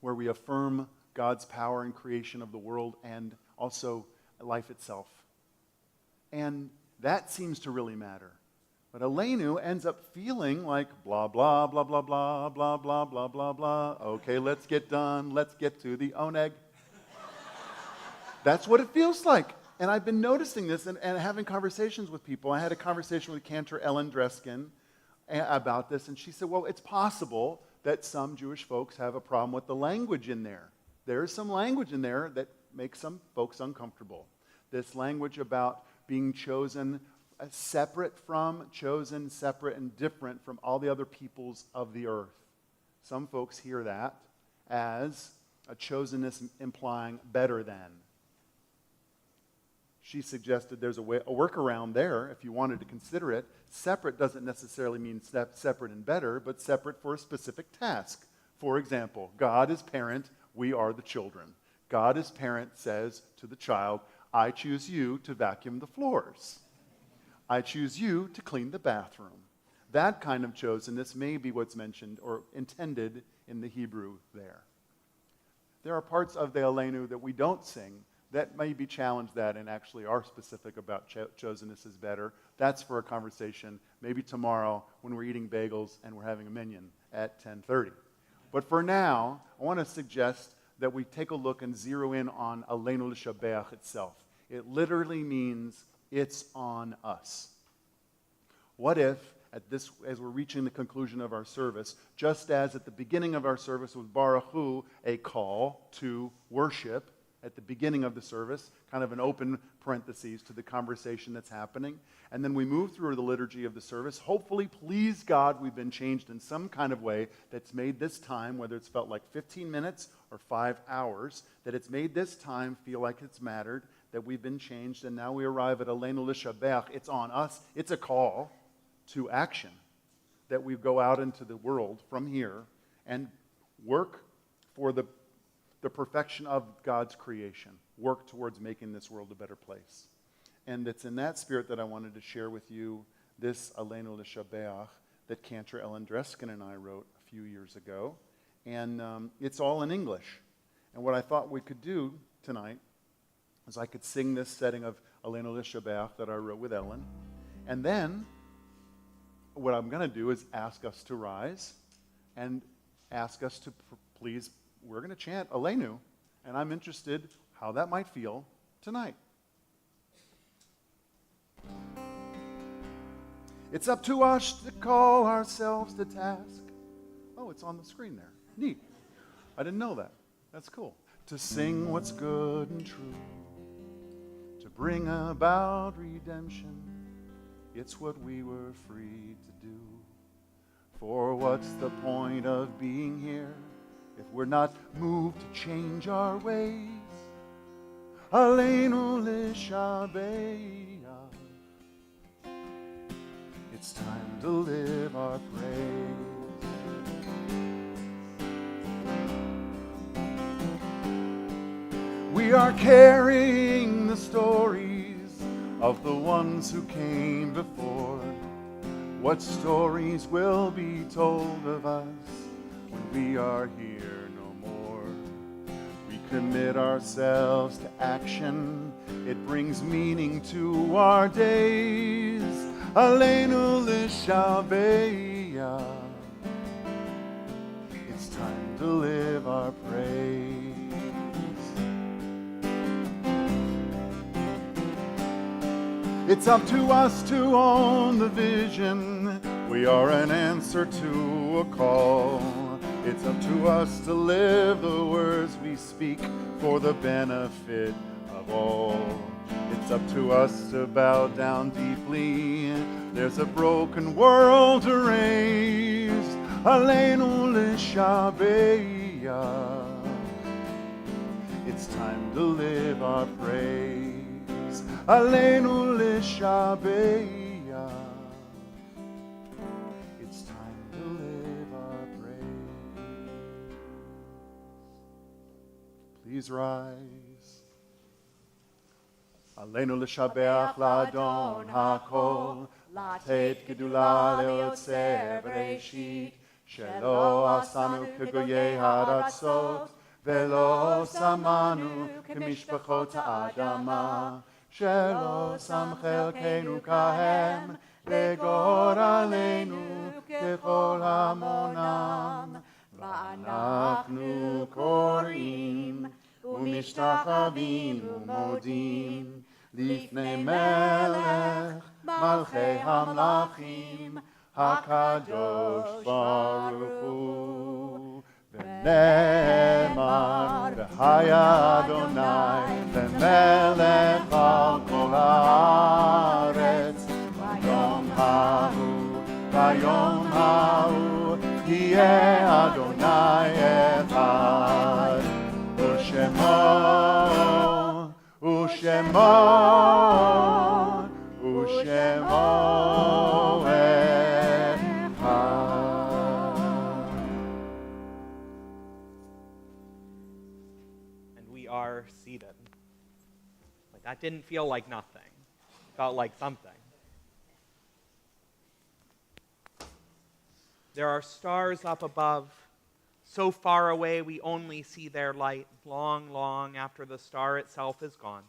where we affirm God's power in creation of the world and also life itself. And that seems to really matter. But Aleinu ends up feeling like blah, blah, blah, blah, blah, blah, blah, blah, blah, blah. Okay, let's get done. Let's get to the Oneg. That's what it feels like. And I've been noticing this and having conversations with people. I had a conversation with Cantor Ellen Dreskin about this, and she said, well, it's possible that some Jewish folks have a problem with the language in there. There is some language in there that makes some folks uncomfortable. This language about being chosen separate from, chosen, separate, and different from all the other peoples of the earth. Some folks hear that as a chosenness implying better than. She suggested there's a workaround there if you wanted to consider it. Separate doesn't necessarily mean separate and better, but separate for a specific task. For example, God is parent, we are the children. God as parent says to the child, I choose you to vacuum the floors. I choose you to clean the bathroom. That kind of chosenness may be what's mentioned or intended in the Hebrew there. There are parts of the Aleinu that we don't sing that may be challenged that and actually are specific about chosenness is better. That's for a conversation maybe tomorrow when we're eating bagels and we're having a minyan at 10:30. But for now, I want to suggest that we take a look and zero in on Aleinu L'Shabbat itself. It literally means it's on us. What if, as we're reaching the conclusion of our service, just as at the beginning of our service was Baruch Hu, a call to worship at the beginning of the service, kind of an open parentheses to the conversation that's happening, and then we move through the liturgy of the service. Hopefully, please God, we've been changed in some kind of way that's made this time, whether it's felt like 15 minutes or 5 hours, that it's made this time feel like it's mattered, that we've been changed, and now we arrive at Aleinu L'Shabbat. It's on us. It's a call to action, that we go out into the world from here and work for the perfection of God's creation, work towards making this world a better place. And it's in that spirit that I wanted to share with you this Aleinu L'Shabbat that Cantor Ellen Dreskin and I wrote a few years ago. And it's all in English. And what I thought we could do tonight is I could sing this setting of Aleinu L'Shabbat that I wrote with Ellen. And then what I'm going to do is ask us to rise and ask us to please, we're going to chant Aleinu, and I'm interested how that might feel tonight. It's up to us to call ourselves to task. Oh, it's on the screen there. Neat. I didn't know that. That's cool. To sing what's good and true, to bring about redemption. It's what we were free to do. For what's the point of being here if we're not moved to change our ways? Aleinu L'Shabbat. It's time to live our praise. We are carrying the stories of the ones who came before. What stories will be told of us when we are here no more? We commit ourselves to action. It brings meaning to our days. Aleinu L'Shabbat. It's time to live our praise. It's up to us to own the vision. We are an answer to a call. It's up to us to live the words we speak for the benefit of all. It's up to us to bow down deeply. There's a broken world to raise. Aleinu l'shabeach. It's time to live our praise. Aleinu l'shabeach. It's time to live our praise. Please rise. Aleinu l'shabeach l'Adon hakol, לתת גדולה ליוצר בראשית, שלא עשנו כגויי הארצות, ולא שמנו כמשפחות האדמה, שלא שם חלקנו כהם, וגורלנו ככל המונם. ואנחנו קוראים ומשתחווים ומודים לפני מלך מלכי המלכים הקדוש ברוך הוא. ונאמר והיה אדוני למלך על כל הארץ. ביום ההוא יהיה אדוני אחד, ושמו And we are seated. Like, that didn't feel like nothing. It felt like something. There are stars up above, so far away we only see their light, long, long after the star itself is gone.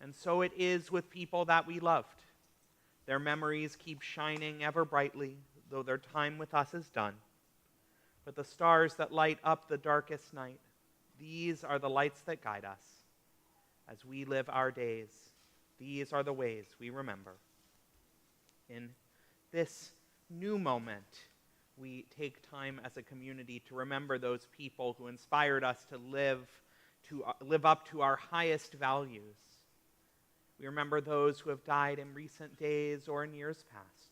And so it is with people that we loved. Their memories keep shining ever brightly, though their time with us is done. But the stars that light up the darkest night, these are the lights that guide us. As we live our days, these are the ways we remember. In this new moment, we take time as a community to remember those people who inspired us to live up to our highest values. We remember those who have died in recent days or in years past.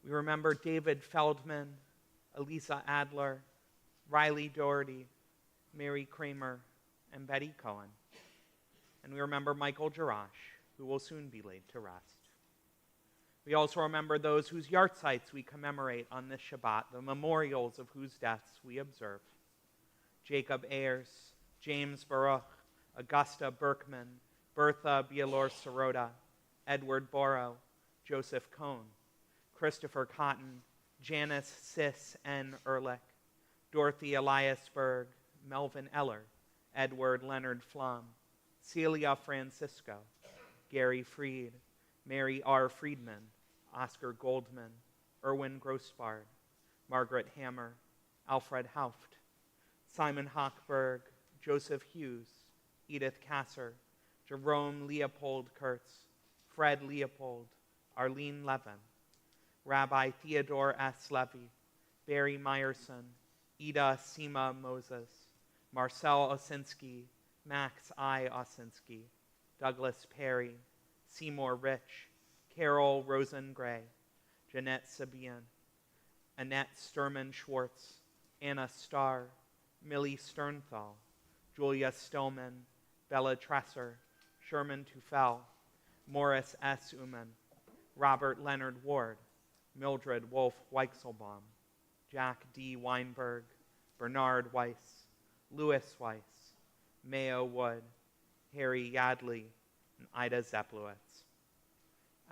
We remember David Feldman, Elisa Adler, Riley Doherty, Mary Kramer, and Betty Cohen. And we remember Michael Jarash, who will soon be laid to rest. We also remember those whose yahrzeits we commemorate on this Shabbat, the memorials of whose deaths we observe. Jacob Ayers, James Baruch, Augusta Berkman, Bertha Bielor-Sirota, Edward Borrow, Joseph Cohn, Christopher Cotton, Janice Sis N. Ehrlich, Dorothy Eliasberg, Melvin Eller, Edward Leonard Flum, Celia Francisco, Gary Freed, Mary R. Friedman, Oscar Goldman, Erwin Grossbard, Margaret Hammer, Alfred Hauft, Simon Hochberg, Joseph Hughes, Edith Kasser, Jerome Leopold Kurtz, Fred Leopold, Arlene Levin, Rabbi Theodore S. Levy, Barry Meyerson, Ida Sima Moses, Marcel Osinski, Max I. Osinski, Douglas Perry, Seymour Rich, Carol Rosen Gray, Jeanette Sabian, Annette Sturman Schwartz, Anna Starr, Millie Sternthal, Julia Stillman, Bella Tresser, Sherman Tufel, Morris S. Uman, Robert Leonard Ward, Mildred Wolf Weichselbaum, Jack D. Weinberg, Bernard Weiss, Louis Weiss, Mayo Wood, Harry Yadley, and Ida Zeplowitz.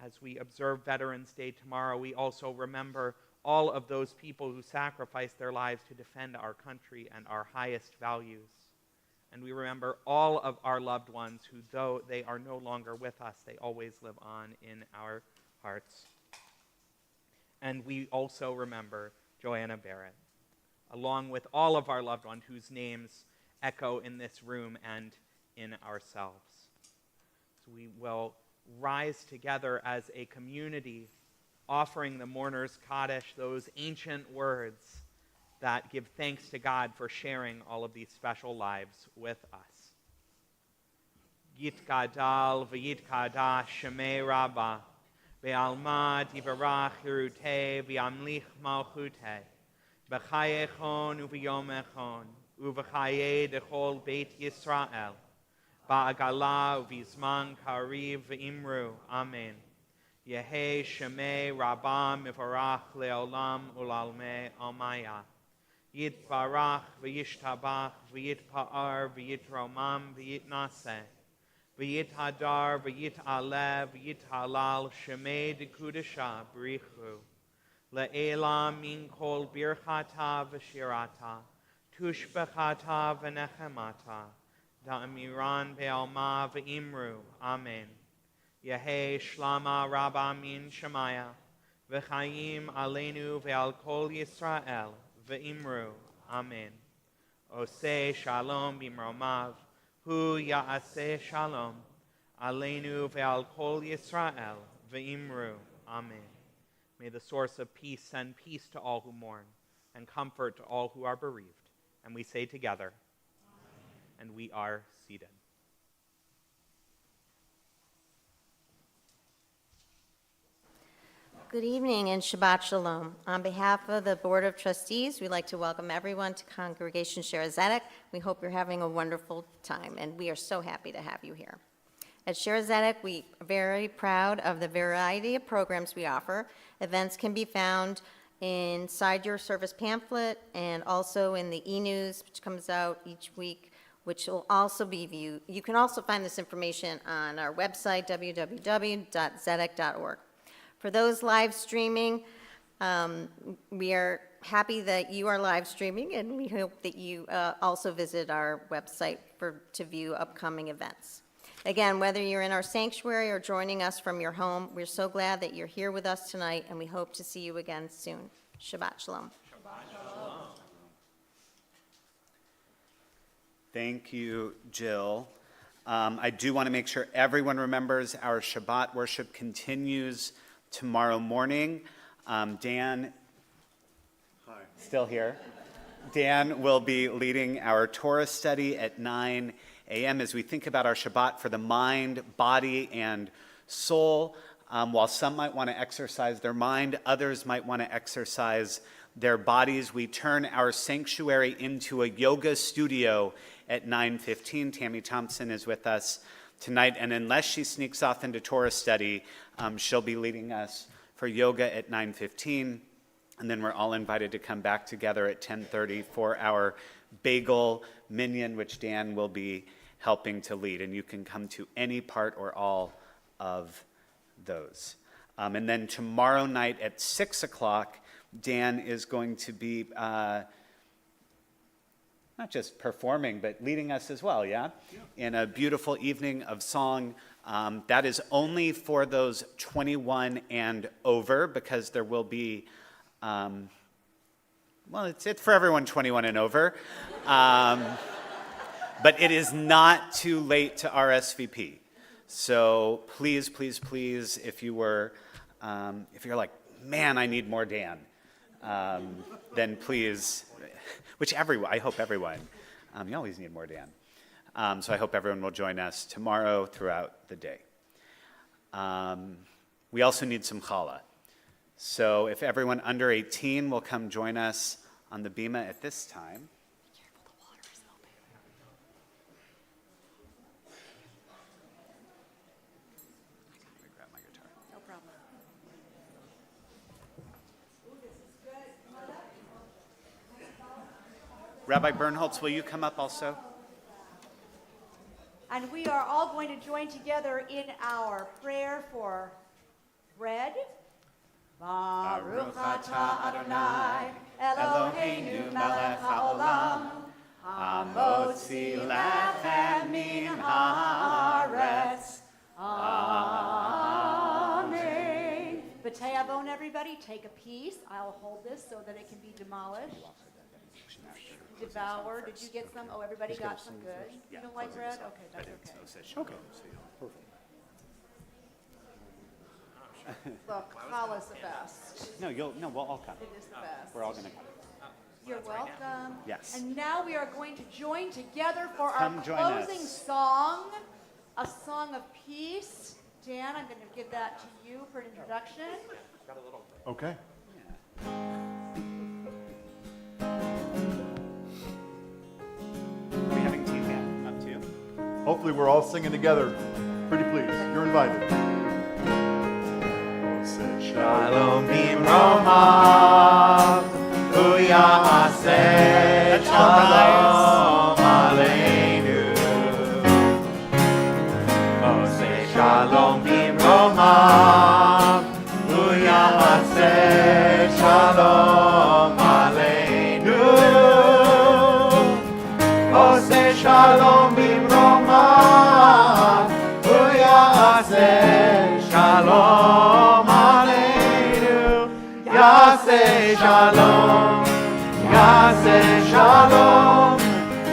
As we observe Veterans Day tomorrow, we also remember all of those people who sacrificed their lives to defend our country and our highest values. And we remember all of our loved ones who, though they are no longer with us, they always live on in our hearts. And we also remember Joanna Barrett, along with all of our loved ones whose names echo in this room and in ourselves. we will rise together as a community, offering the mourner's Kaddish, those ancient words that give thanks to God for sharing all of these special lives with us. Yitgadal v'yitkadash shemei Rabbah, ve'alma divarach yeruteh v'amlich malchuteh, b'chayechon u'v'yomechon, u'v'chaye dechol beit Yisrael, ba'agala u'v'zman kariv v'imru. Amen. Yehei shemei Rabbah mivarach le'olam u'lalmei almaya. Yitbarach v'yishtabach v'yitpa'ar v'yitromam v'yitnaseh. V'yithadar v'yit'aleh v'yithalal shemei dekudesha b'richu. Le'ela min kol birchata v'shirata. Tushbechata v'nechemata. Da'amiran be'alma v'imru. Amen. Yehei shlama rabba min shemaya. V'chayim aleinu ve'al kol Yisrael. V'imru. Amen. Oseh shalom b'mromav. Hu ya'aseh shalom. Aleinu ve'al kol Yisrael. V'imru. Amen. May the source of peace send peace to all who mourn and comfort to all who are bereaved. And we say together, Amen. And we are seated. Good evening and Shabbat Shalom. On behalf of the Board of Trustees, we'd like to welcome everyone to Congregation Schaarai Zedek. We hope you're having a wonderful time, and we are so happy to have you here. At Schaarai Zedek, we are very proud of the variety of programs we offer. Events can be found inside your service pamphlet and also in the e-news, which comes out each week, which will also be viewed. You can also find this information on our website, www.zedek.org. For those live streaming, we are happy that you are live streaming, and we hope that you also visit our website to view upcoming events. Again, whether you're in our sanctuary or joining us from your home, we're so glad that you're here with us tonight, and we hope to see you again soon. Shabbat Shalom. Shabbat Shalom. Thank you, Jill. I do want to make sure everyone remembers our Shabbat worship continues tomorrow morning. Dan, hi. Still here. Dan will be leading our Torah study at 9 a.m. as we think about our Shabbat for the mind, body, and soul. While some might want to exercise their mind, others might want to exercise their bodies. We turn our sanctuary into a yoga studio at 9:15. Tammy Thompson is with us tonight, and unless she sneaks off into Torah study, she'll be leading us for yoga at 9:15, and then we're all invited to come back together at 10:30 for our bagel minyan, which Dan will be helping to lead, and you can come to any part or all of those. And then tomorrow night at 6 o'clock, Dan is going to be not just performing, but leading us as well, yeah? In a beautiful evening of song. That is only for those 21 and over, because there will be, well, it's for everyone 21 and over. But it is not too late to RSVP. So please, please, please, if you're like, man, I need more Dan, then please, I hope everyone, you always need more Dan. So I hope everyone will join us tomorrow throughout the day. We also need some challah. So if everyone under 18 will come join us on the bima at this time. Be careful, the water is open. Let me grab my guitar. No problem. Rabbi Bernholtz, will you come up also? And we are all going to join together in our prayer for bread. Baruch atah Adonai, Eloheinu melech haolam, hamotzi lechem min haaretz. Amen. B'tei avon, everybody, take a piece. I'll hold this so that it can be demolished. Devour. Did you get some? Oh, everybody got some. Good. You don't like bread? Okay, that's okay. Okay. Look, Kala's the best. No, we'll all come. It is the best. We're all going to come. You're welcome. Yes. And now we are going to join together for our Come join closing us. song, a song of peace. Dan, I'm going to give that to you for an introduction. Okay. Are we having team band up too? Hopefully we're all singing together. Pretty please. You're invited. Shalom Bimromav, Uyaseh Shalom Aleinu. Oh, say Shalom Bimromav, Uyaseh Shalom Aleinu. Oh, say Shalom Bimromav, Uyaseh Shalom Aleinu. Yaseh Shalom, Yaseh Shalom,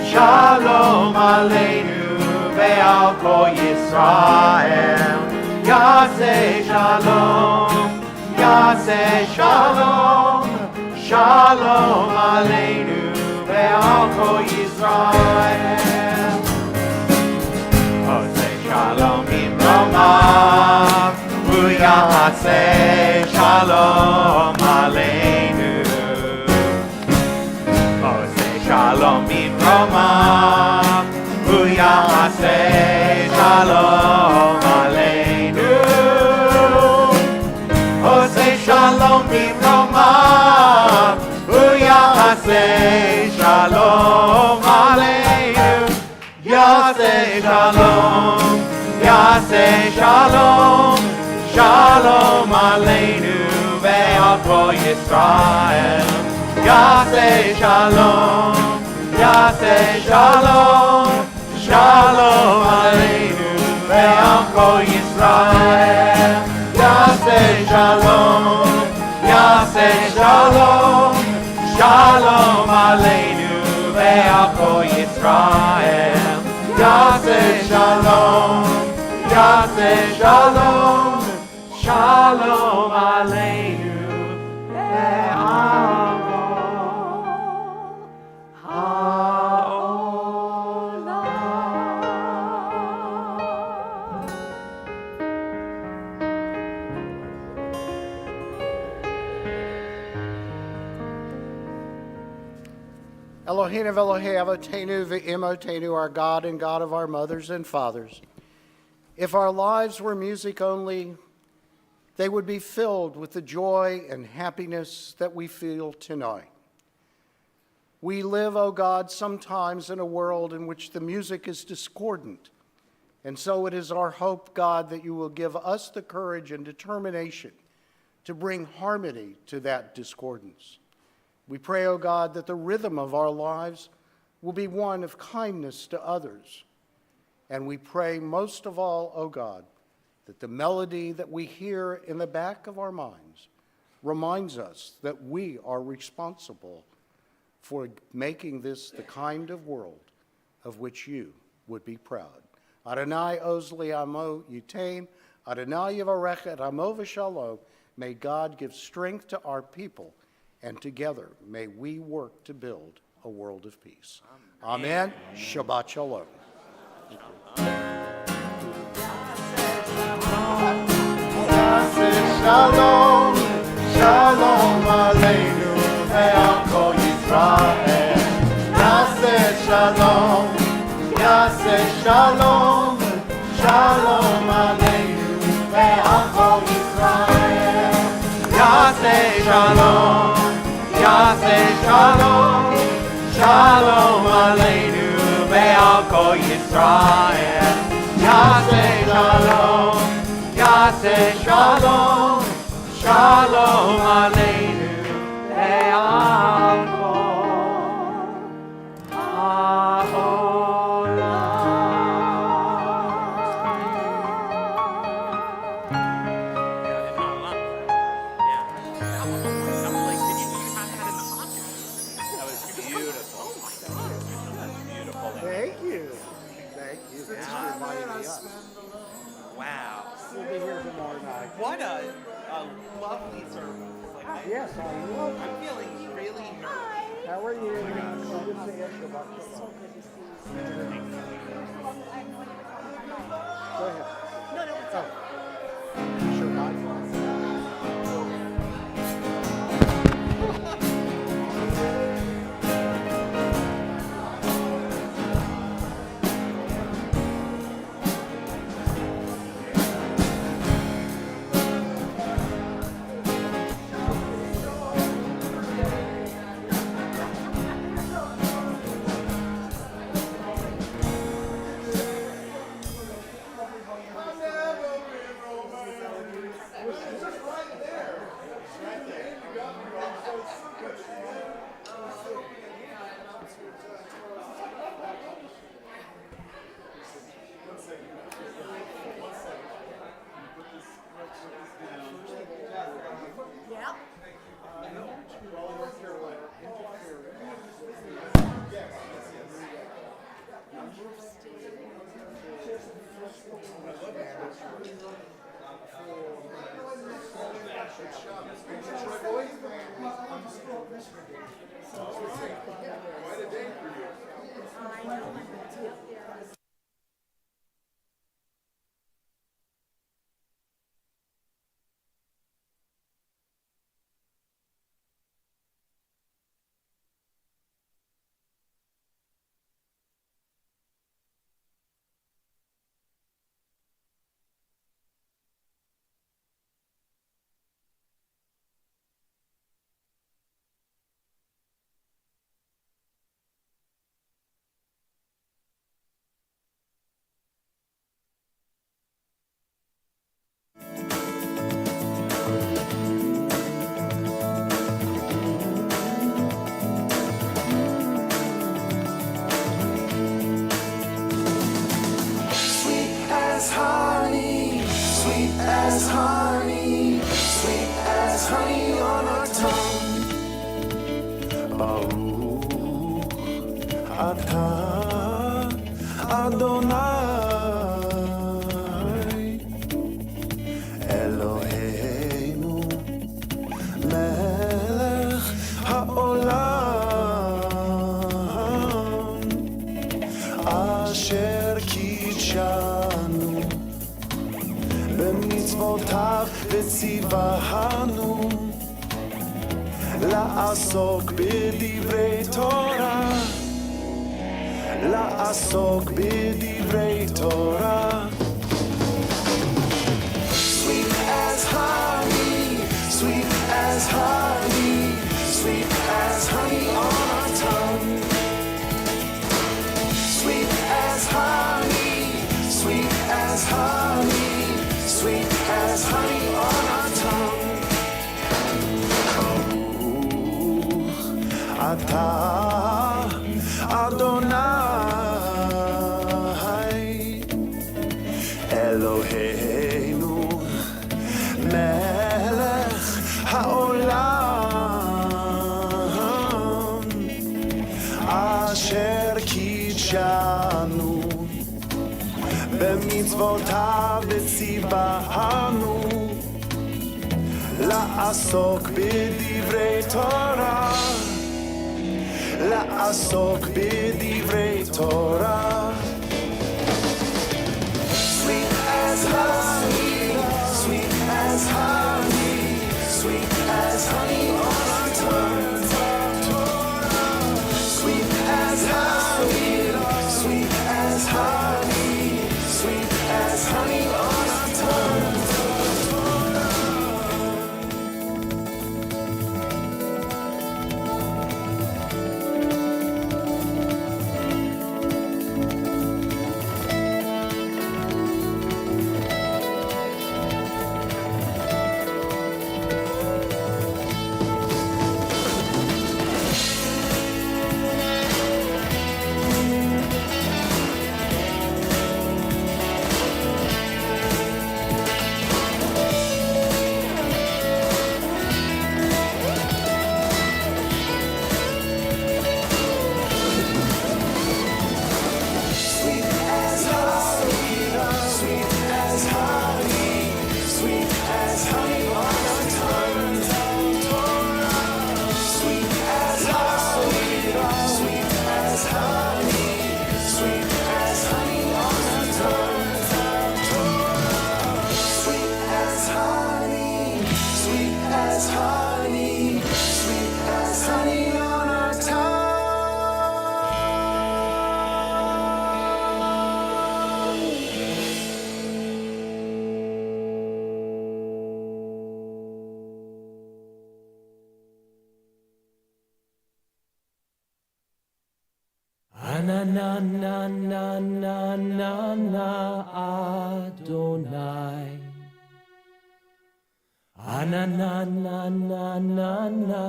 Shalom Aleinu ve'al kol Yisrael. Yaseh Shalom, Yaseh Shalom, Shalom Aleinu ve'al kol Yisrael. Oh, say Shalom Bimromav, Uyaseh Shalom Aleinu. Oh, say Shalom Bimromav, Uyaseh Shalom Aleinu. Oh, say Shalom Bimromav, Uyaseh Shalom Aleinu. Yaseh Shalom, Yaseh Shalom, Shalom Aleinu ve'al kol Yisrael. Yaseh Shalom, Yaseh Shalom, Shalom Aleinu ve'al kol Yisrael. Yaseh Shalom, Yaseh Shalom, Shalom Aleinu ve'al kol Yisrael. Yaseh Shalom, Yaseh Shalom, Shalom Aleinu ve'al kol Eloheinu v'Elohei Avotenu v'Imotenu, our God and God of our mothers and fathers. If our lives were music only, they would be filled with the joy and happiness that we feel tonight. We live, O God, sometimes in a world in which the music is discordant, and so it is our hope, God, that you will give us the courage and determination to bring harmony to that discordance. We pray, O God, that the rhythm of our lives will be one of kindness to others. And we pray most of all, O God, that the melody that we hear in the back of our minds reminds us that we are responsible for making this the kind of world of which you would be proud. Adonai oz li'amo yitain, Adonai yivarech et amo v'shalom. May God give strength to our people, and together may we work to build a world of peace. Amen. Shabbat shalom. Shalom, Shalom Aleinu ve'al kol Yisrael. Yaseh Shalom, Yaseh Shalom, Shalom Aleinu ve'al kol Yisrael. Yaseh Shalom, Yaseh Shalom, Shalom Aleinu ve'al kol Yisrael. Yaseh Shalom, Yaseh Shalom, Shalom Aleinu ve'al kol That was beautiful. Thank you. Thank you. Thanks for inviting me up. Wow. We'll be here tomorrow night. What a Yes, I will. I'm feeling really nervous. How are you? Good to see you. Shabbat So shalom. good to see you. Go ahead. No, it's Oh. Shabbat. Yeah. אשר קידשנו במצוותיו וציוונו לעסוק בדברי תורה, לעסוק בדברי תורה. Sweet as honey, sweet as honey, sweet as honey on our tongue. Sweet as honey, sweet as honey, sweet as honey on our tongue. Baruch atah Adonai Eloheinu melech haolam asher קידשנו במצוותיו וציוונו לעסוק בדברי תורה, לעסוק בדברי תורה. Sweet as honey, sweet as honey, sweet as honey on our tongue. Sweet as honey, sweet as honey, sweet as honey on our tongue. as honey, sweet as honey on our tongue. Na na na na na na na Adonai. Na na na na na na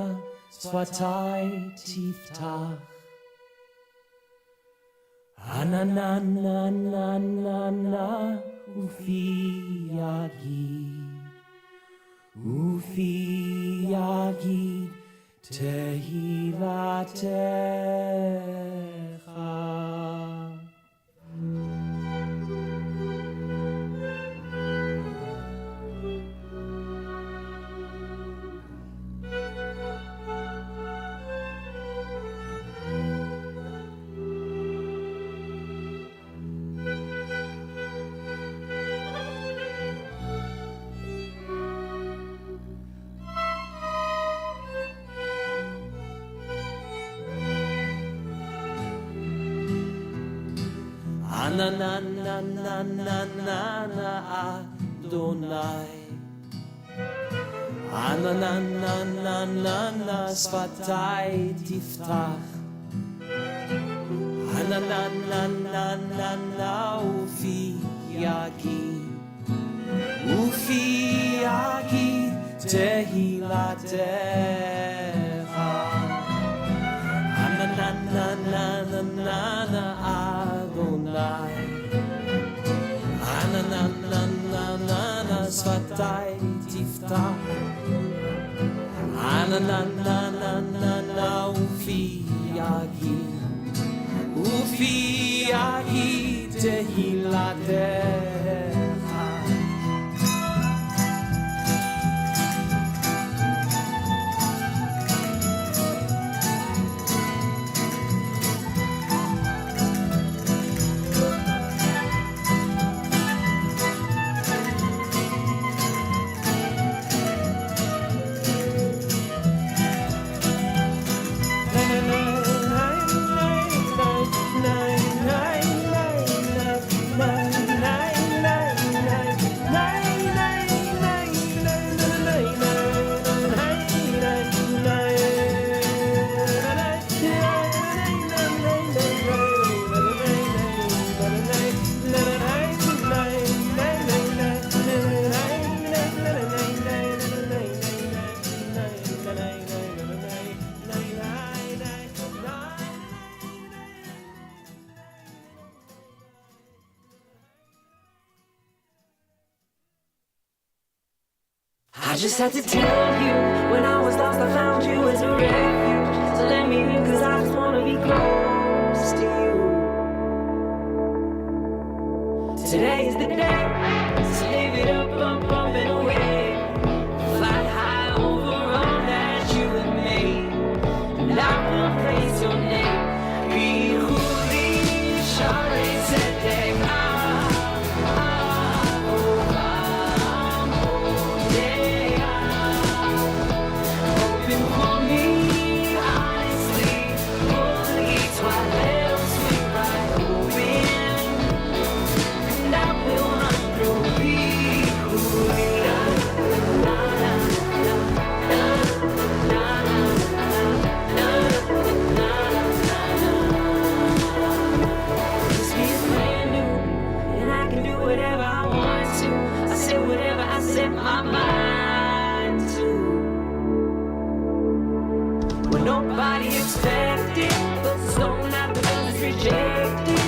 Sfatai tiftach. Na na na na na na Ufi yagid Tehilatecha. Na na na na na na na Adonai. Na na na na na na Sfatai tiftach. Na na na na na na Ufi yagid Tehilatecha. Na na na na na na na Adonai. Na na na na na na Sfatai tiftach. Na na na na na na Ufi yagid Tehilatecha. I just had to tell you, when I was lost I found you as a refuge. So let me in, cause I just wanna be close to you. Today is the day, so live it up, up and away. Fly high over all that you have made, and I will praise your name. Congregation Schaarai Zedek. My mind to when nobody expected, but the stone at the door is rejected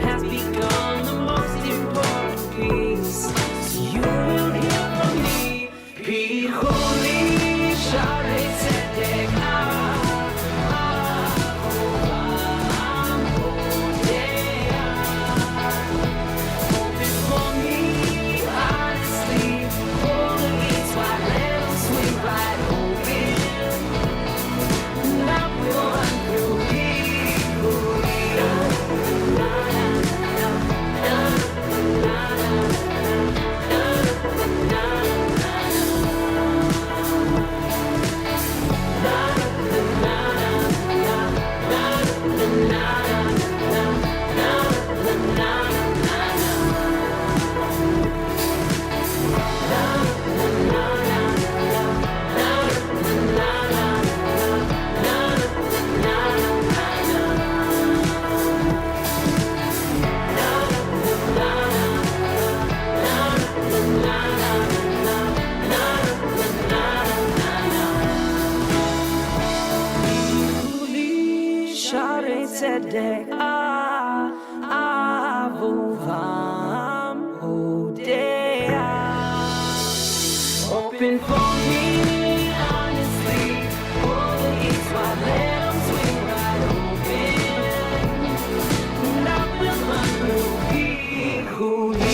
has become the most important piece. So you will hear from me. Be holy, Schaarai Zedek. Open for me, honestly. Right open, and I will run through Zedek Avovim Odea. Open for me, honestly, for the east, wide, let 'em swing right open. And I will run through who he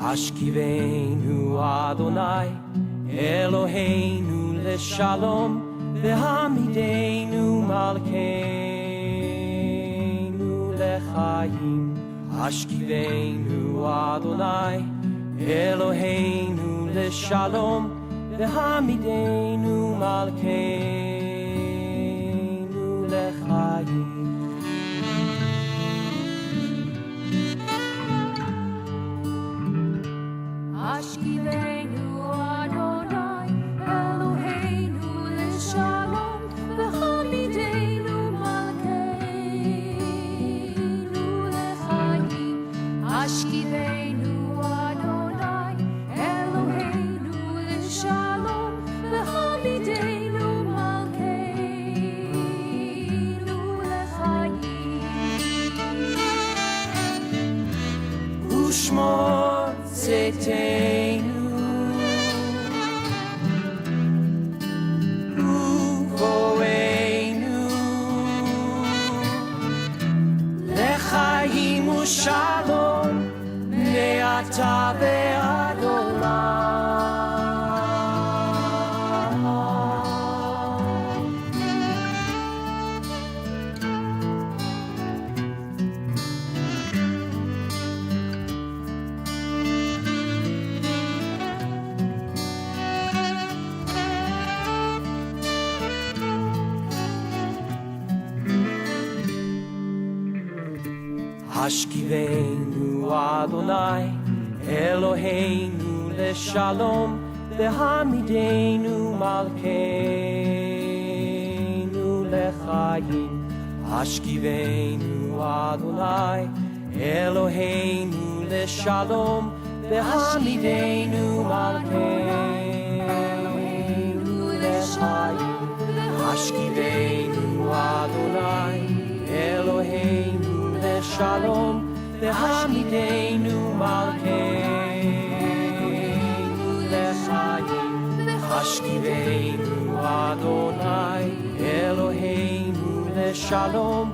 Hashkivenu Adonai Eloheinu leshalom V'hamidenu malkeinu lechayim. Hashkivenu Adonai Eloheinu leshalom V'hamidenu malkeinu lechayim. Ashkivenu Adonai Eloheinu L'Shalom V'Hamidenu Malkeinu L'Chayim. Ashkivenu Adonai Eloheinu L'Shalom V'Hamidenu Malkeinu L'Chayim. Ushmor Zetenu Uvoenu L'Chaim U'Shalom Me'ata ve'ad olam. Hashkivenu Adonai Eloheinu leshalom V'hamidenu malkeinu lechayim. Hashkivenu Adonai Eloheinu leshalom V'hamidenu malkeinu lechayim. Hashkivenu Adonai Eloheinu Shalom, v'hamidenu malkeinu lechayim. Hashkivenu Adonai Eloheinu leshalom,